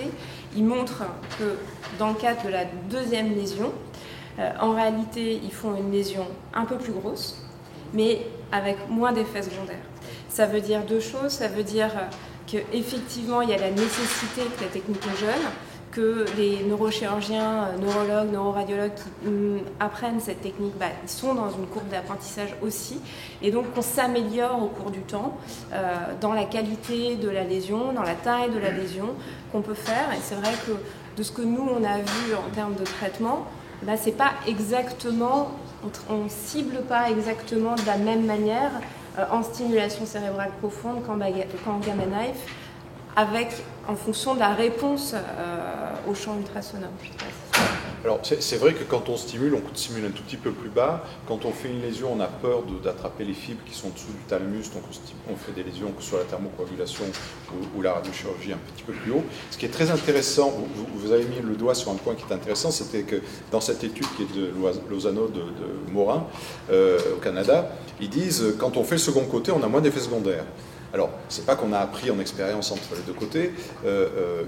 Ils montrent que dans le cadre de la 2e lésion, en réalité ils font une lésion un peu plus grosse, mais avec moins d'effets secondaires. Ça veut dire 2 choses, ça veut dire qu'effectivement il y a la nécessité que la technique est jeune, que les neurochirurgiens, neurologues, neuroradiologues qui apprennent cette technique, ils sont dans une courbe d'apprentissage aussi, et donc qu'on s'améliore au cours du temps dans la qualité de la lésion, dans la taille de la lésion qu'on peut faire, et c'est vrai que de ce que nous on a vu en termes de traitement, c'est pas exactement, on cible pas exactement de la même manière en stimulation cérébrale profonde qu'en gamma knife, en fonction de la réponse au champ ultrasonore. Alors c'est vrai que quand on stimule un tout petit peu plus bas. Quand on fait une lésion, on a peur d'attraper les fibres qui sont dessous du thalamus, donc on fait des lésions que ce soit la thermocoagulation ou la radiochirurgie un petit peu plus haut. Ce qui est très intéressant, vous avez mis le doigt sur un point qui est intéressant, c'était que dans cette étude qui est de Lozano de Morin au Canada, ils disent quand on fait le second côté, on a moins d'effets secondaires. Alors, c'est pas qu'on a appris en expérience entre les deux côtés.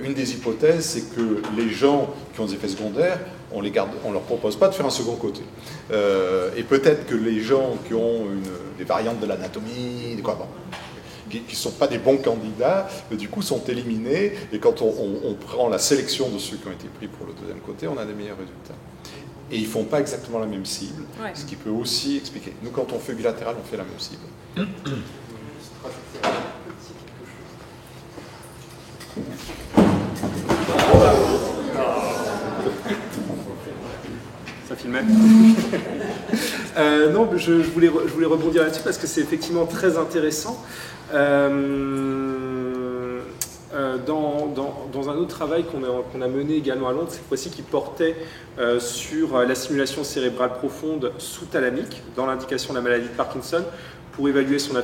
Une des hypothèses, c'est que les gens qui ont des effets secondaires, on leur propose pas de faire un second côté. Et peut-être que les gens qui ont des variantes de l'anatomie, qui ne sont pas des bons candidats, du coup sont éliminés, et quand on prend la sélection de ceux qui ont été pris pour le deuxième côté, on a des meilleurs résultats. Et ils ne font pas exactement la même cible, ce qui peut aussi expliquer. Nous, quand on fait bilatéral, on fait la même cible. Ça filmait. Non, je voulais rebondir là-dessus parce que c'est effectivement très intéressant. Dans un autre travail qu'on a mené également à Londres, cette fois-ci qui portait sur la stimulation cérébrale profonde sous-thalamique dans l'indication de la maladie de Parkinson pour évaluer son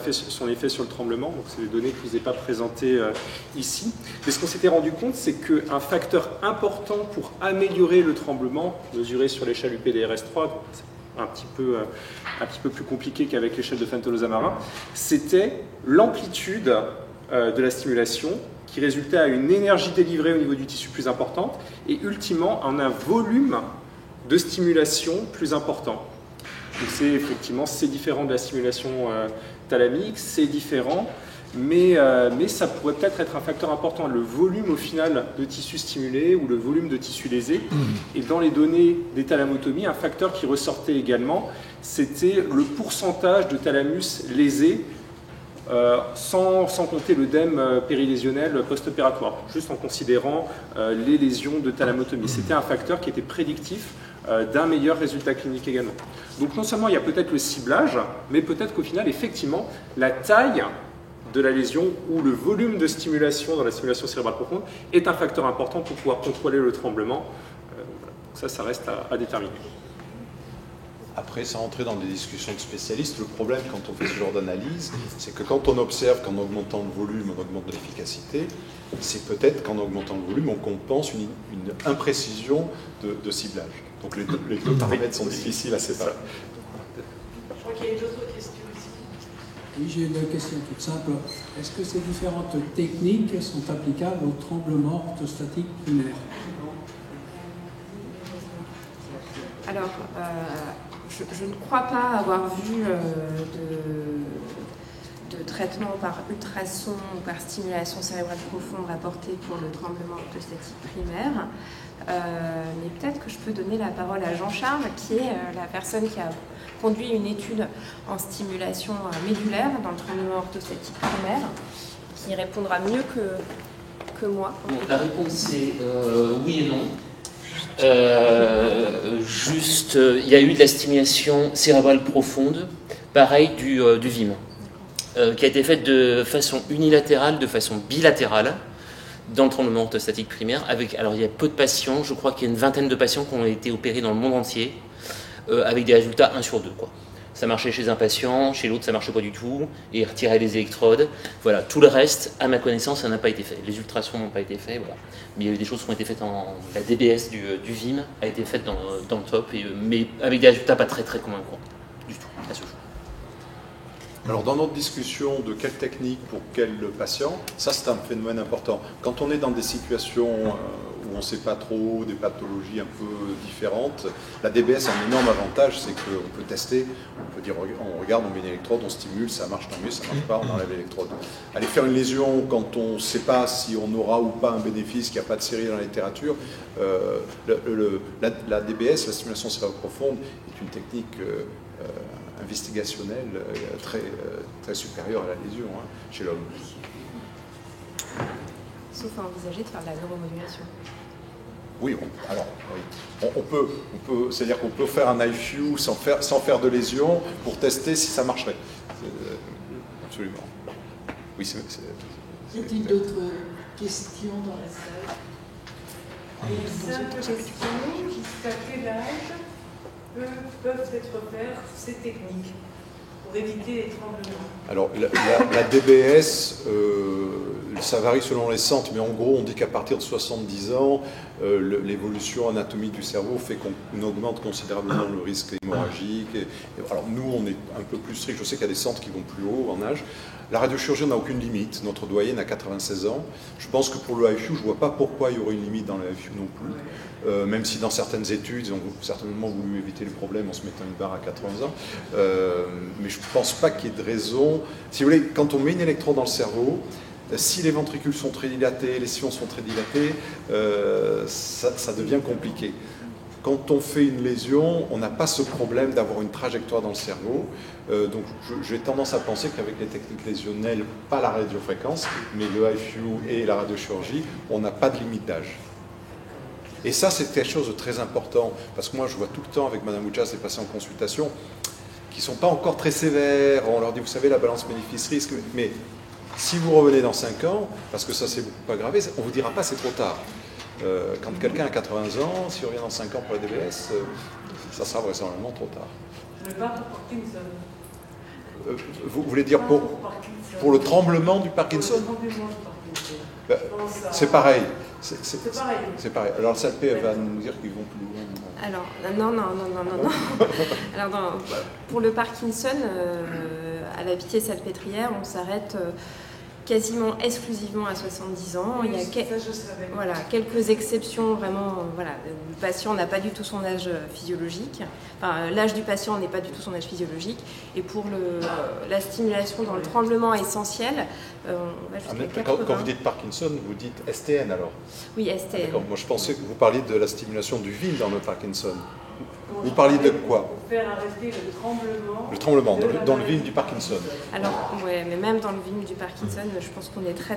effet sur le tremblement. Donc c'est des données que je ne vous ai pas présentées ici. Mais ce qu'on s'était rendu compte, c'est qu'un facteur important pour améliorer le tremblement, mesuré sur l'échelle UPDRS3, un petit peu plus compliqué qu'avec l'échelle de Fenton-Ozamara, c'était l'amplitude de la stimulation qui résultait à une énergie délivrée au niveau du tissu plus importante et ultimement en un volume de stimulation plus important. Donc c'est différent de la stimulation thalamique, c'est différent, mais ça pourrait peut-être être un facteur important, le volume au final de tissu stimulé ou le volume de tissu lésé. Et dans les données des thalamotomies, un facteur qui ressortait également, c'était le pourcentage de thalamus lésé sans compter l'œdème périlésionnel post-opératoire, juste en considérant les lésions de thalamotomie. C'était un facteur qui était prédictif d'un meilleur résultat clinique également. Donc non seulement il y a peut-être le ciblage, mais peut-être qu'au final, effectivement, la taille de la lésion ou le volume de stimulation dans la stimulation cérébrale profonde est un facteur important pour pouvoir contrôler le tremblement. Ça reste à déterminer. Après, sans entrer dans des discussions de spécialistes, le problème quand on fait ce genre d'analyse, c'est que quand on observe qu'en augmentant le volume, on augmente l'efficacité, c'est peut-être qu'en augmentant le volume, on compense une imprécision de ciblage. Donc les deux paramètres sont difficiles à séparer. Je crois qu'il y a d'autres questions ici. Oui, j'ai une question toute simple. Est-ce que ces différentes techniques sont applicables au tremblement orthostatique primaire? Alors, je ne crois pas avoir vu de traitement par ultrason ou par stimulation cérébrale profonde rapporté pour le tremblement orthostatique primaire. Mais peut-être que je peux donner la parole à Jean-Charles, qui est la personne qui a conduit une étude en stimulation médulaire dans le tremblement orthostatique primaire, qui répondra mieux que moi. Bon, la réponse est oui et non. Il y a eu de la stimulation cérébrale profonde, pareil du VIM, qui a été faite de façon unilatérale, de façon bilatérale, dans le tremblement orthostatique primaire. Alors il y a peu de patients, je crois qu'il y a une vingtaine de patients qui ont été opérés dans le monde entier, avec des résultats 1 sur 2, quoi. Ça marchait chez un patient, chez l'autre ça marchait pas du tout, et il retirait les électrodes. Voilà, tout le reste, à ma connaissance, ça n'a pas été fait. Les ultrasons n'ont pas été faits, voilà. Mais il y a eu des choses qui ont été faites la DBS du VIM a été faite dans le top, mais avec des résultats pas très convaincants du tout, à ce jour. Alors dans notre discussion de quelle technique pour quel patient, ça c'est un phénomène important. Quand on est dans des situations où on ne sait pas trop, des pathologies un peu différentes, la DBS a un énorme avantage, c'est qu'on peut tester, on peut dire, on regarde, on met une électrode, on stimule, ça marche tant mieux, ça ne marche pas, on enlève l'électrode. Aller faire une lésion quand on ne sait pas si on aura ou pas un bénéfice, qu'il n'y a pas de série dans la littérature, la DBS, la stimulation cérébrale profonde, est une technique investigationnelle très supérieure à la lésion chez l'homme. Sauf à envisager de faire de la neuromodulation. Oui, on peut, c'est-à-dire qu'on peut faire un IFU sans faire de lésion pour tester si ça marcherait. Absolument. Oui, Y a-t-il d'autres questions dans la salle? Une simple question, jusqu'à quel âge peuvent être faites ces techniques pour éviter les tremblements? Alors, la DBS, ça varie selon les centres, mais en gros, on dit qu'à partir de 70 ans, l'évolution anatomique du cerveau fait qu'on augmente considérablement le risque hémorragique. Alors nous, on est un peu plus strict. Je sais qu'il y a des centres qui vont plus haut en âge. La radiochirurgie n'a aucune limite. Notre doyenne a 96 ans. Je pense que pour le HIFU, je ne vois pas pourquoi il y aurait une limite dans le HIFU non plus. Même si dans certaines études, ils ont certainement voulu éviter le problème en se mettant une barre à 80 ans. Mais je ne pense pas qu'il y ait de raison. Si vous voulez, quand on met une électrode dans le cerveau, si les ventricules sont très dilatés, les sillons sont très dilatés, ça devient compliqué. Quand on fait une lésion, on n'a pas ce problème d'avoir une trajectoire dans le cerveau. Donc j'ai tendance à penser qu'avec les techniques lésionnelles, pas la radiofréquence, mais le HIFU et la radiochirurgie, on n'a pas de limite d'âge. Et ça, c'est quelque chose de très important, parce que moi, je vois tout le temps avec Madame Ouchas des patients en consultation qui ne sont pas encore très sévères. On leur dit, vous savez, la balance bénéfice-risque, mais si vous revenez dans 5 ans, parce que ça s'est beaucoup aggravé, on ne vous dira pas c'est trop tard. Quand quelqu'un a 80 ans, s'il revient dans 5 ans pour la DBS, ça sera vraisemblablement trop tard. Mais pas pour Parkinson. Vous voulez dire pour le tremblement du Parkinson? Pour le tremblement du Parkinson. C'est pareil. C'est pareil. C'est pareil. Alors, le SALP, elle va nous dire qu'ils vont plus loin. Alors, non. Alors, pour le Parkinson, à la Pitié-Salpêtrière, on s'arrête quasiment exclusivement à 70 ans. Oui, il y a ça, je savais. voilà, quelques exceptions, vraiment. Voilà, le patient n'a pas du tout son âge physiologique. Enfin, l'âge du patient n'est pas du tout son âge physiologique. Et pour la stimulation dans le tremblement essentiel, on va jusqu'à 80. Quand vous dites Parkinson, vous dites STN alors? Oui, STN. Moi, je pensais que vous parliez de la stimulation du VIM dans le Parkinson. Vous parliez de quoi? Pour faire arrêter le tremblement. Le tremblement, dans le VIM du Parkinson. Alors, ouais, mais même dans le VIM du Parkinson, je pense qu'on est très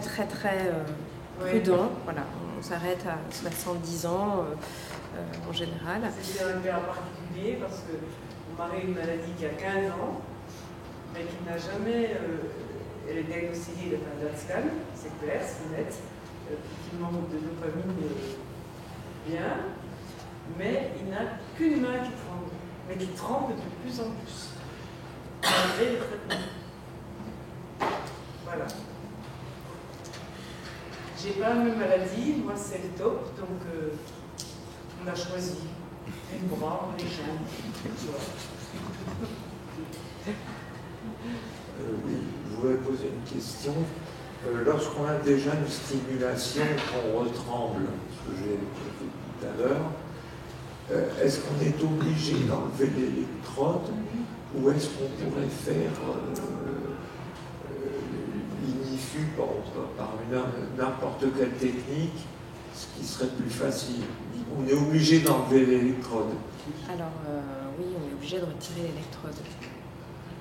prudent. Voilà, on s'arrête à 70 ans en général. C'est un cas particulier parce que mon mari a une maladie qui a 15 ans, mais qui n'a jamais. Elle est diagnostiquée d'un scan, c'est clair, c'est net, qui manque de dopamine bien. Mais il n'a qu'une main qui tremble, mais qui tremble de plus en plus. Malgré les traitements. Voilà. J'ai pas la même maladie, moi c'est le top, donc on a choisi les bras, les jambes. Oui, je voudrais poser une question. Lorsqu'on a déjà une stimulation qu'on retremble, ce que j'ai évoqué tout à l'heure, est-ce qu'on est obligé d'enlever l'électrode ou est-ce qu'on pourrait faire l'INIFU par n'importe quelle technique, ce qui serait plus facile? On est obligé d'enlever l'électrode. Alors oui, on est obligé de retirer l'électrode.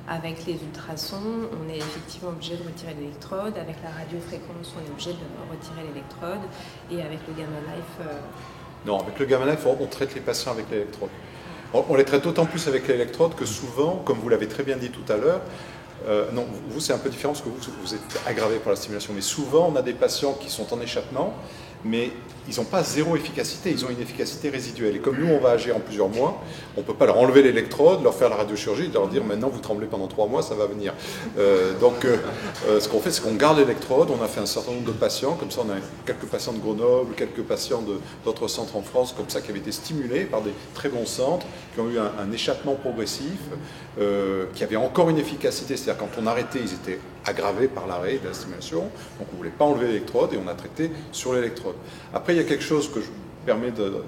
Avec les ultrasons, on est effectivement obligé de retirer l'électrode. Avec la radiofréquence, on est obligé de retirer l'électrode. Et avec le Gamma Life... Non, avec le Gamma Life, on traite les patients avec l'électrode. On les traite d'autant plus avec l'électrode que souvent, comme vous l'avez très bien dit tout à l'heure, non, vous c'est un peu différent parce que vous êtes aggravé par la stimulation, mais souvent on a des patients qui sont en échappement, mais ils n'ont pas zéro efficacité, ils ont une efficacité résiduelle. Et comme nous, on va agir en plusieurs mois, on ne peut pas leur enlever l'électrode, leur faire la radiochirurgie, leur dire maintenant vous tremblez pendant 3 mois, ça va venir. Donc ce qu'on fait, c'est qu'on garde l'électrode, on a fait un certain nombre de patients, comme ça on a quelques patients de Grenoble, quelques patients d'autres centres en France, comme ça, qui avaient été stimulés par des très bons centres, qui ont eu un échappement progressif, qui avaient encore une efficacité, c'est-à-dire quand on arrêtait, ils étaient aggravés par l'arrêt de la stimulation, donc on ne voulait pas enlever l'électrode et on a traité sur l'électrode. Après, il y a quelque chose que je me permets de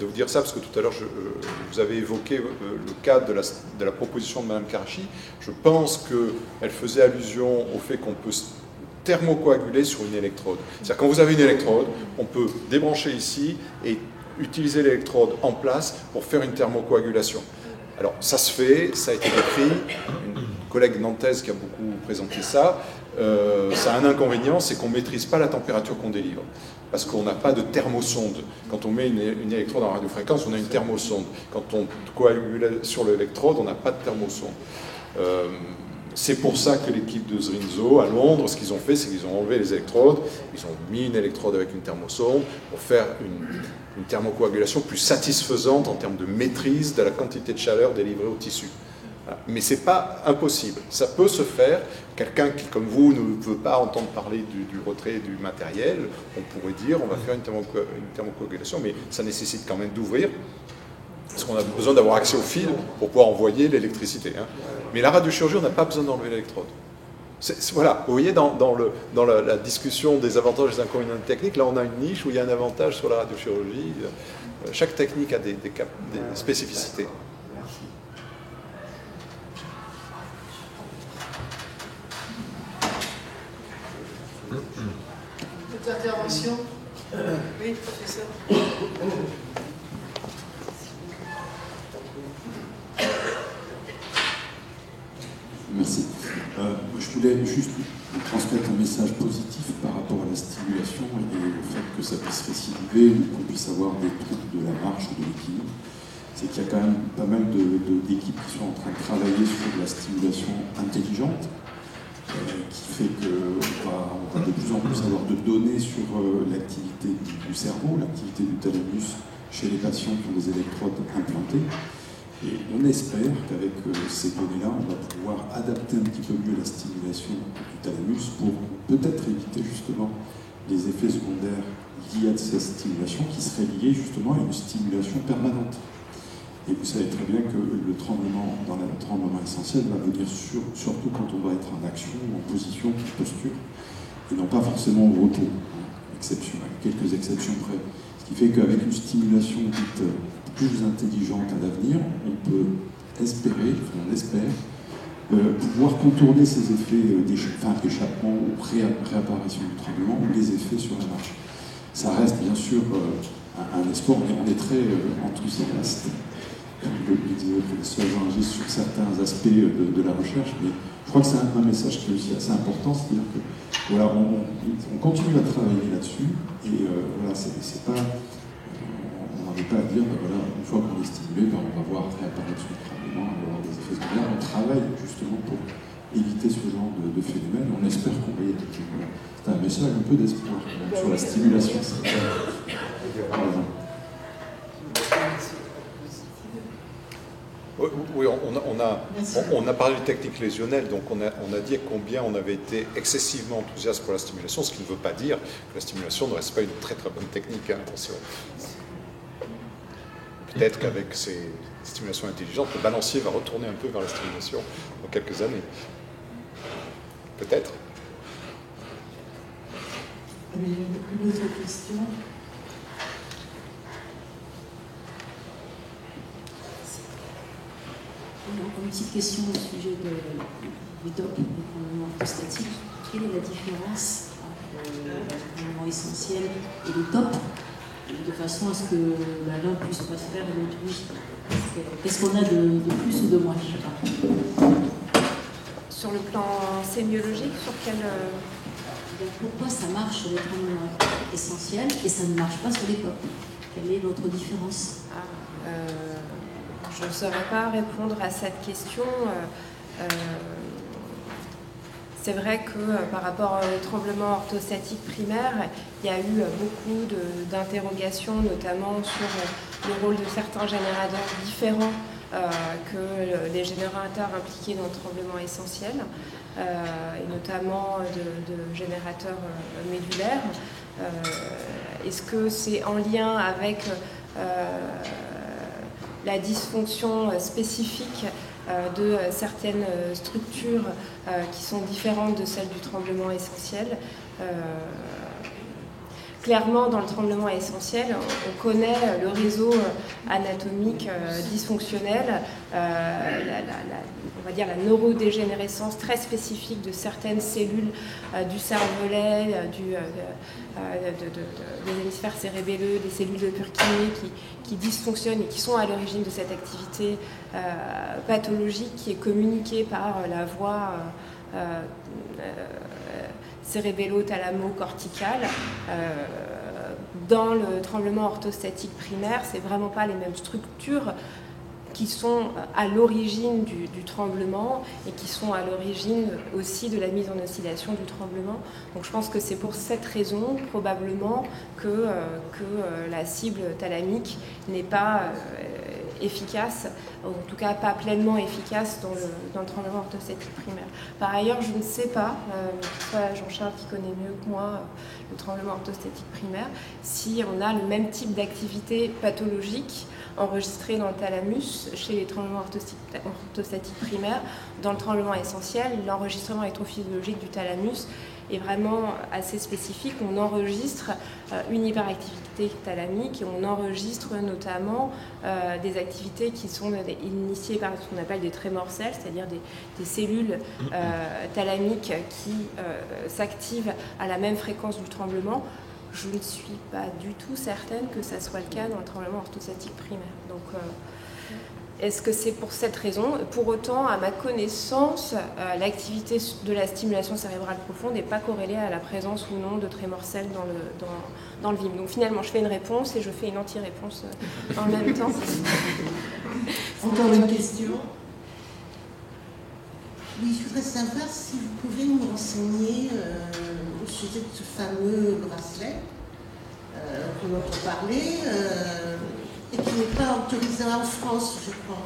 vous dire ça, parce que tout à l'heure, vous avez évoqué le cas de la proposition de Mme Karachi. Je pense qu'elle faisait allusion au fait qu'on peut thermocoaguler sur une électrode. C'est-à-dire quand vous avez une électrode, on peut débrancher ici et utiliser l'électrode en place pour faire une thermocoagulation. Alors, ça se fait, ça a été décrit. Une collègue nantaise qui a beaucoup présenté ça. Ça a un inconvénient, c'est qu'on ne maîtrise pas la température qu'on délivre. Parce qu'on n'a pas de thermosonde. Quand on met une électrode en radiofréquence, on a une thermosonde. Quand on coagule sur l'électrode, on n'a pas de thermosonde. C'est pour ça que l'équipe de Zrinzo à Londres, ce qu'ils ont fait, c'est qu'ils ont enlevé les électrodes, ils ont mis une électrode avec une thermosonde pour faire une thermocoagulation plus satisfaisante en termes de maîtrise de la quantité de chaleur délivrée au tissu. Mais ce n'est pas impossible. Ça peut se faire quelqu'un qui, comme vous, ne veut pas entendre parler du retrait du matériel, on pourrait dire on va faire une thermocoagulation, mais ça nécessite quand même d'ouvrir, parce qu'on a besoin d'avoir accès au fil pour pouvoir envoyer l'électricité. Hein. Mais la radiochirurgie, on n'a pas besoin d'enlever l'électrode. Voilà, vous voyez, dans la discussion des avantages et des inconvénients techniques, là on a une niche où il y a un avantage sur la radiochirurgie. Chaque technique a des spécificités. Toute intervention. Oui, professeur. Merci. Je voulais juste transmettre un message positif par rapport à la stimulation et au fait que ça puisse récidiver ou qu'on puisse avoir des troubles de la marche ou de l'équilibre. C'est qu'il y a quand même pas mal d'équipes qui sont en train de travailler sur de la stimulation intelligente, qui fait qu'on va de plus en plus avoir de données sur l'activité du cerveau, l'activité du thalamus chez les patients qui ont des électrodes implantées. Et on espère qu'avec ces données-là, on va pouvoir adapter un petit peu mieux la stimulation du thalamus pour peut-être éviter justement les effets secondaires liés à cette stimulation qui seraient liés justement à une stimulation permanente. Et vous savez très bien que le tremblement essentiel va venir surtout quand on va être en action, en position, en posture, et non pas forcément au repos, quelques exceptions près. Ce qui fait qu'avec une stimulation dite plus intelligente à l'avenir, on peut espérer, on espère, pouvoir contourner ces effets d'échappement ou réapparition du tremblement ou les effets sur la marche. Ça reste bien sûr un espoir, mais on est très enthousiaste, comme le disait le professeur Jean-Régis, sur certains aspects de la recherche, mais je crois que c'est un message qui est aussi assez important, c'est-à-dire que voilà, on continue à travailler là-dessus, et voilà, c'est pas... On n'en est pas à dire, voilà, une fois qu'on est stimulé, on va voir réapparaître son tremblement, on va avoir des effets secondaires. On travaille justement pour éviter ce genre de phénomène. On espère qu'on va y être. Voilà. C'est un message un peu d'espoir sur la stimulation. Oui, on a parlé de technique lésionnelle, donc on a dit combien on avait été excessivement enthousiaste pour la stimulation, ce qui ne veut pas dire que la stimulation ne reste pas une très très bonne technique, hein, attention. Peut-être qu'avec ces stimulations intelligentes, le balancier va retourner un peu vers la stimulation dans quelques années. Peut-être. Une autre question. Une petite question au sujet du DOP, du tremblement orthostatique. Quelle est la différence entre le tremblement essentiel et le TOP, de façon à ce que l'un puisse pas se faire et l'autre oui? Qu'est-ce qu'on a de plus ou de moins? Je sais pas. Sur le plan sémiologique, sur quel... Pourquoi ça marche sur les tremblements essentiels et ça ne marche pas sur les TOP? Quelle est l'autre différence? Je ne saurais pas répondre à cette question. C'est vrai que par rapport au tremblement orthostatique primaire, il y a eu beaucoup d'interrogations, notamment sur le rôle de certains générateurs différents que les générateurs impliqués dans le tremblement essentiel, et notamment de générateurs médulaires. Est-ce que c'est en lien avec la dysfonction spécifique de certaines structures qui sont différentes de celles du tremblement essentiel? Clairement, dans le tremblement essentiel, on connaît le réseau anatomique dysfonctionnel, on va dire la neurodégénérescence très spécifique de certaines cellules du cervelet, des hémisphères cérébelleux, des cellules de Purkinje qui dysfonctionnent et qui sont à l'origine de cette activité pathologique qui est communiquée par la voie cérébello-thalamo-corticale. Dans le tremblement orthostatique primaire, c'est vraiment pas les mêmes structures qui sont à l'origine du tremblement et qui sont à l'origine aussi de la mise en oscillation du tremblement. Donc je pense que c'est pour cette raison, probablement, que la cible thalamique n'est pas efficace, en tout cas pas pleinement efficace dans le tremblement orthostatique primaire. Par ailleurs, je ne sais pas, soit Jean-Charles qui connaît mieux que moi le tremblement orthostatique primaire, si on a le même type d'activité pathologique enregistrée dans le thalamus chez les tremblements orthostatiques primaires. Dans le tremblement essentiel, l'enregistrement électrophysiologique du thalamus est vraiment assez spécifique. On enregistre une hyperactivité thalamique et on enregistre notamment des activités qui sont initiées par ce qu'on appelle des trémors cells, c'est-à-dire des cellules thalamiques qui s'activent à la même fréquence du tremblement. Je ne suis pas du tout certaine que ça soit le cas dans le tremblement orthostatique primaire. Donc, est-ce que c'est pour cette raison? Pour autant, à ma connaissance, l'activité de la stimulation cérébrale profonde n'est pas corrélée à la présence ou non de trémorcelles dans le VIM. Donc finalement, je fais une réponse et je fais une anti-réponse en même temps. Encore une question? Oui, je voudrais savoir si vous pouvez nous renseigner au sujet de ce fameux bracelet dont on parlait. Et qui n'est pas autorisé en France, je crois.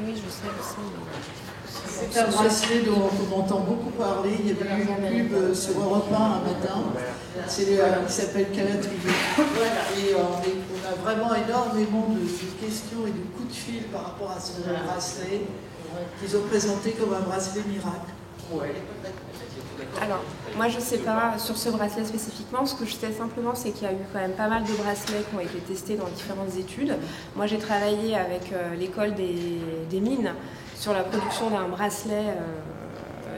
Oui, je sais. C'est un bracelet dont on entend beaucoup parler. Il y avait une pub sur Europe 1 un matin. C'est qui s'appelle Calatrivé. Voilà. Et on a vraiment énormément de questions et de coups de fil par rapport à ce bracelet qu'ils ont présenté comme un bracelet miracle. Ouais. Alors, moi je ne sais pas sur ce bracelet spécifiquement, ce que je sais simplement c'est qu'il y a eu quand même pas mal de bracelets qui ont été testés dans différentes études. Moi j'ai travaillé avec l'école des mines sur la production d'un bracelet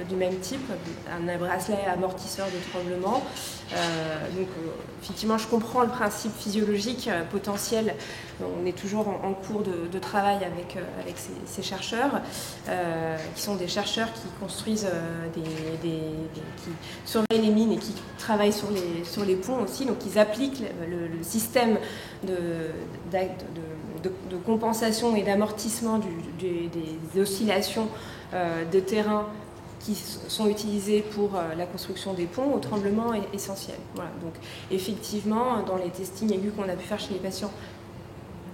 du même type, un bracelet amortisseur de tremblement. Donc effectivement je comprends le principe physiologique potentiel. On est toujours en cours de travail avec ces chercheurs qui sont des chercheurs qui construisent qui surveillent les mines et qui travaillent sur les ponts aussi. Donc ils appliquent le système de compensation et d'amortissement des oscillations de terrain qui sont utilisés pour la construction des ponts au tremblement essentiel. Voilà. Donc effectivement, dans les testings aigus qu'on a pu faire chez les patients,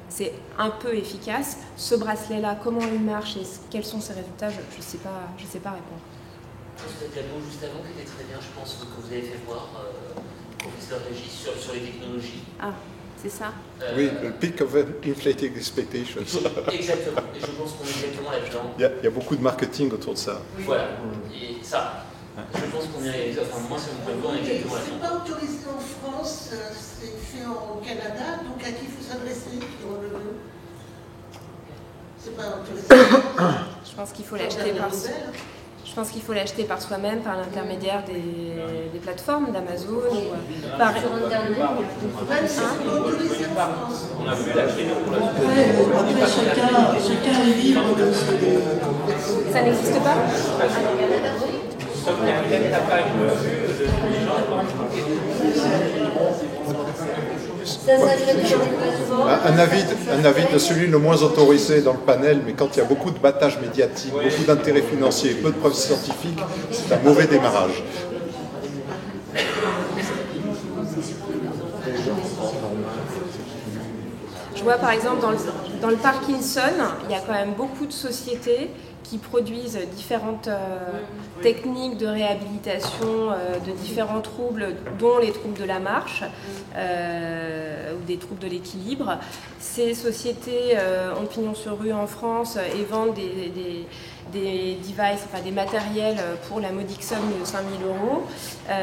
c'est un peu efficace. Ce bracelet-là, comment il marche et quels sont ses résultats, je ne sais pas répondre. Vous avez la juste avant qui était très bien, je pense, que vous avez fait voir, professeur Régis, sur les technologies. Ah, c'est ça. Oui, le peak of inflating expectations. Exactement, et je pense qu'on est exactement là-dedans. Il y a beaucoup de marketing autour de ça. Oui. Voilà, et ça, je pense qu'on est, enfin moi c'est mon point de vue, on est exactement là-dedans. C'est pas autorisé en France, c'est fait au Canada, donc à qui il faut s'adresser pour le... C'est pas autorisé. Je pense qu'il faut l'acheter par... Je pense qu'il faut l'acheter par soi-même, par l'intermédiaire des plateformes d'Amazon. Par... Même si c'est pas autorisé en France. Après, chacun est libre de se... Ça n'existe pas? Un avis de celui le moins autorisé dans le panel, mais quand il y a beaucoup de battage médiatique, beaucoup d'intérêts financiers et peu de preuves scientifiques, c'est un mauvais démarrage. Je vois par exemple dans le Parkinson, il y a quand même beaucoup de sociétés qui produisent différentes techniques de réhabilitation de différents troubles, dont les troubles de la marche ou des troubles de l'équilibre. Ces sociétés ont pignon sur rue en France et vendent des devices, enfin des matériels pour la modique somme de 5 000 €,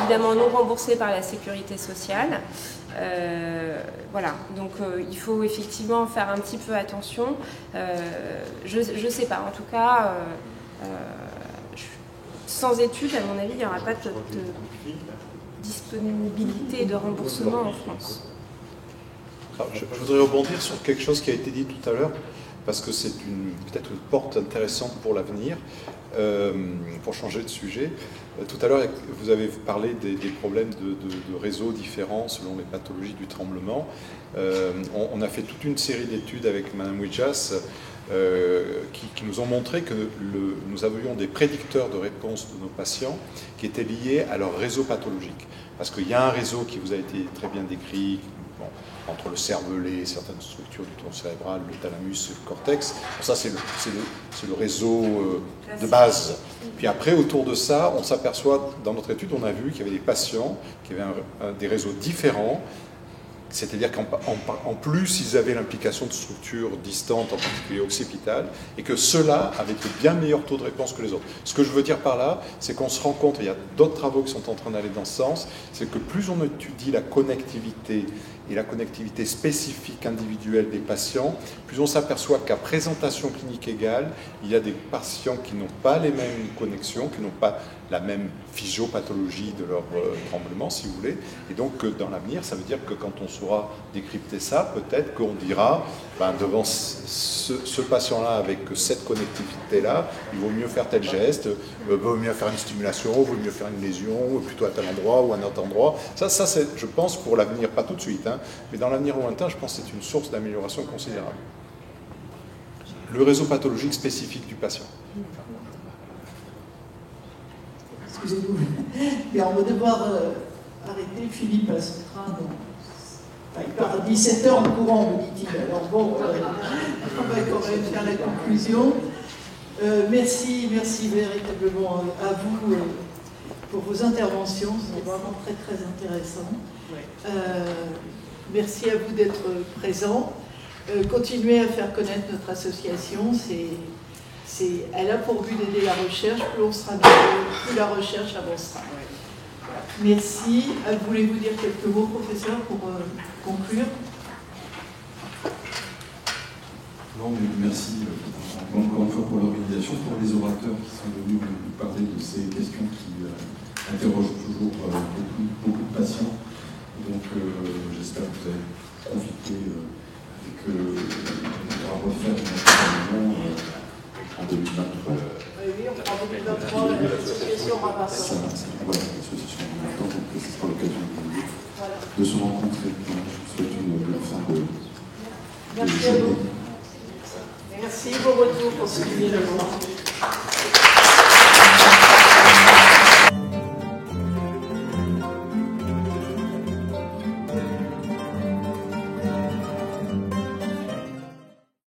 évidemment non remboursés par la sécurité sociale. Voilà, donc il faut effectivement faire un petit peu attention. Je ne sais pas, en tout cas, sans études, à mon avis, il n'y aura pas de disponibilité et de remboursement en France. Alors, je voudrais rebondir sur quelque chose qui a été dit tout à l'heure, parce que c'est peut-être une porte intéressante pour l'avenir, pour changer de sujet. Tout à l'heure, vous avez parlé des problèmes de réseaux différents selon les pathologies du tremblement. On a fait toute une série d'études avec Mme Wijas qui nous ont montré que nous avions des prédicteurs de réponse de nos patients qui étaient liés à leur réseau pathologique. Parce qu'il y a un réseau qui vous a été très bien décrit, entre le cervelet, certaines structures du tronc cérébral, le thalamus et le cortex. Ça, c'est le réseau de base. Puis après, autour de ça, on s'aperçoit, dans notre étude, on a vu qu'il y avait des patients qui avaient des réseaux différents. C'est-à-dire qu'en plus, ils avaient l'implication de structures distantes, en particulier occipitales, et que ceux-là avaient de bien meilleurs taux de réponse que les autres. Ce que je veux dire par là, c'est qu'on se rend compte, et il y a d'autres travaux qui sont en train d'aller dans ce sens, c'est que plus on étudie la connectivité et la connectivité spécifique individuelle des patients, plus on s'aperçoit qu'à présentation clinique égale, il y a des patients qui n'ont pas les mêmes connexions, qui n'ont pas la même physiopathologie de leur tremblement, si vous voulez. Et donc, dans l'avenir, ça veut dire que quand on saura décrypter ça, peut-être qu'on dira, devant ce patient-là avec cette connectivité-là, il vaut mieux faire tel geste, il vaut mieux faire une stimulation, il vaut mieux faire une lésion, plutôt à tel endroit ou à un autre endroit. Ça c'est, je pense, pour l'avenir, pas tout de suite, mais dans l'avenir lointain, je pense que c'est une source d'amélioration considérable. Le réseau pathologique spécifique du patient. Excusez-vous, mais on va devoir arrêter. Philippe à son train. Il part à 17h en courant, me dit-il. Alors bon, on va quand même faire la conclusion. Merci véritablement à vous pour vos interventions. C'est vraiment très très intéressant. Merci à vous d'être présents. Continuez à faire connaître notre association. Elle a pour but d'aider la recherche. Plus on sera nombreux, plus la recherche avancera. Merci. Voulez-vous dire quelques mots, professeur, pour conclure? Non, mais merci encore une fois pour l'organisation, pour les orateurs qui sont venus nous parler de ces questions qui interrogent toujours beaucoup de patients. Donc j'espère que vous avez profité et que on pourra refaire une intervention en 2023. Oui, en 2023, l'association Ramassant. Voilà, l'association Ramassant, donc ce sera l'occasion de se rencontrer. Je vous souhaite une bonne fin de journée. Merci, bon retour pour ce qui est le moment.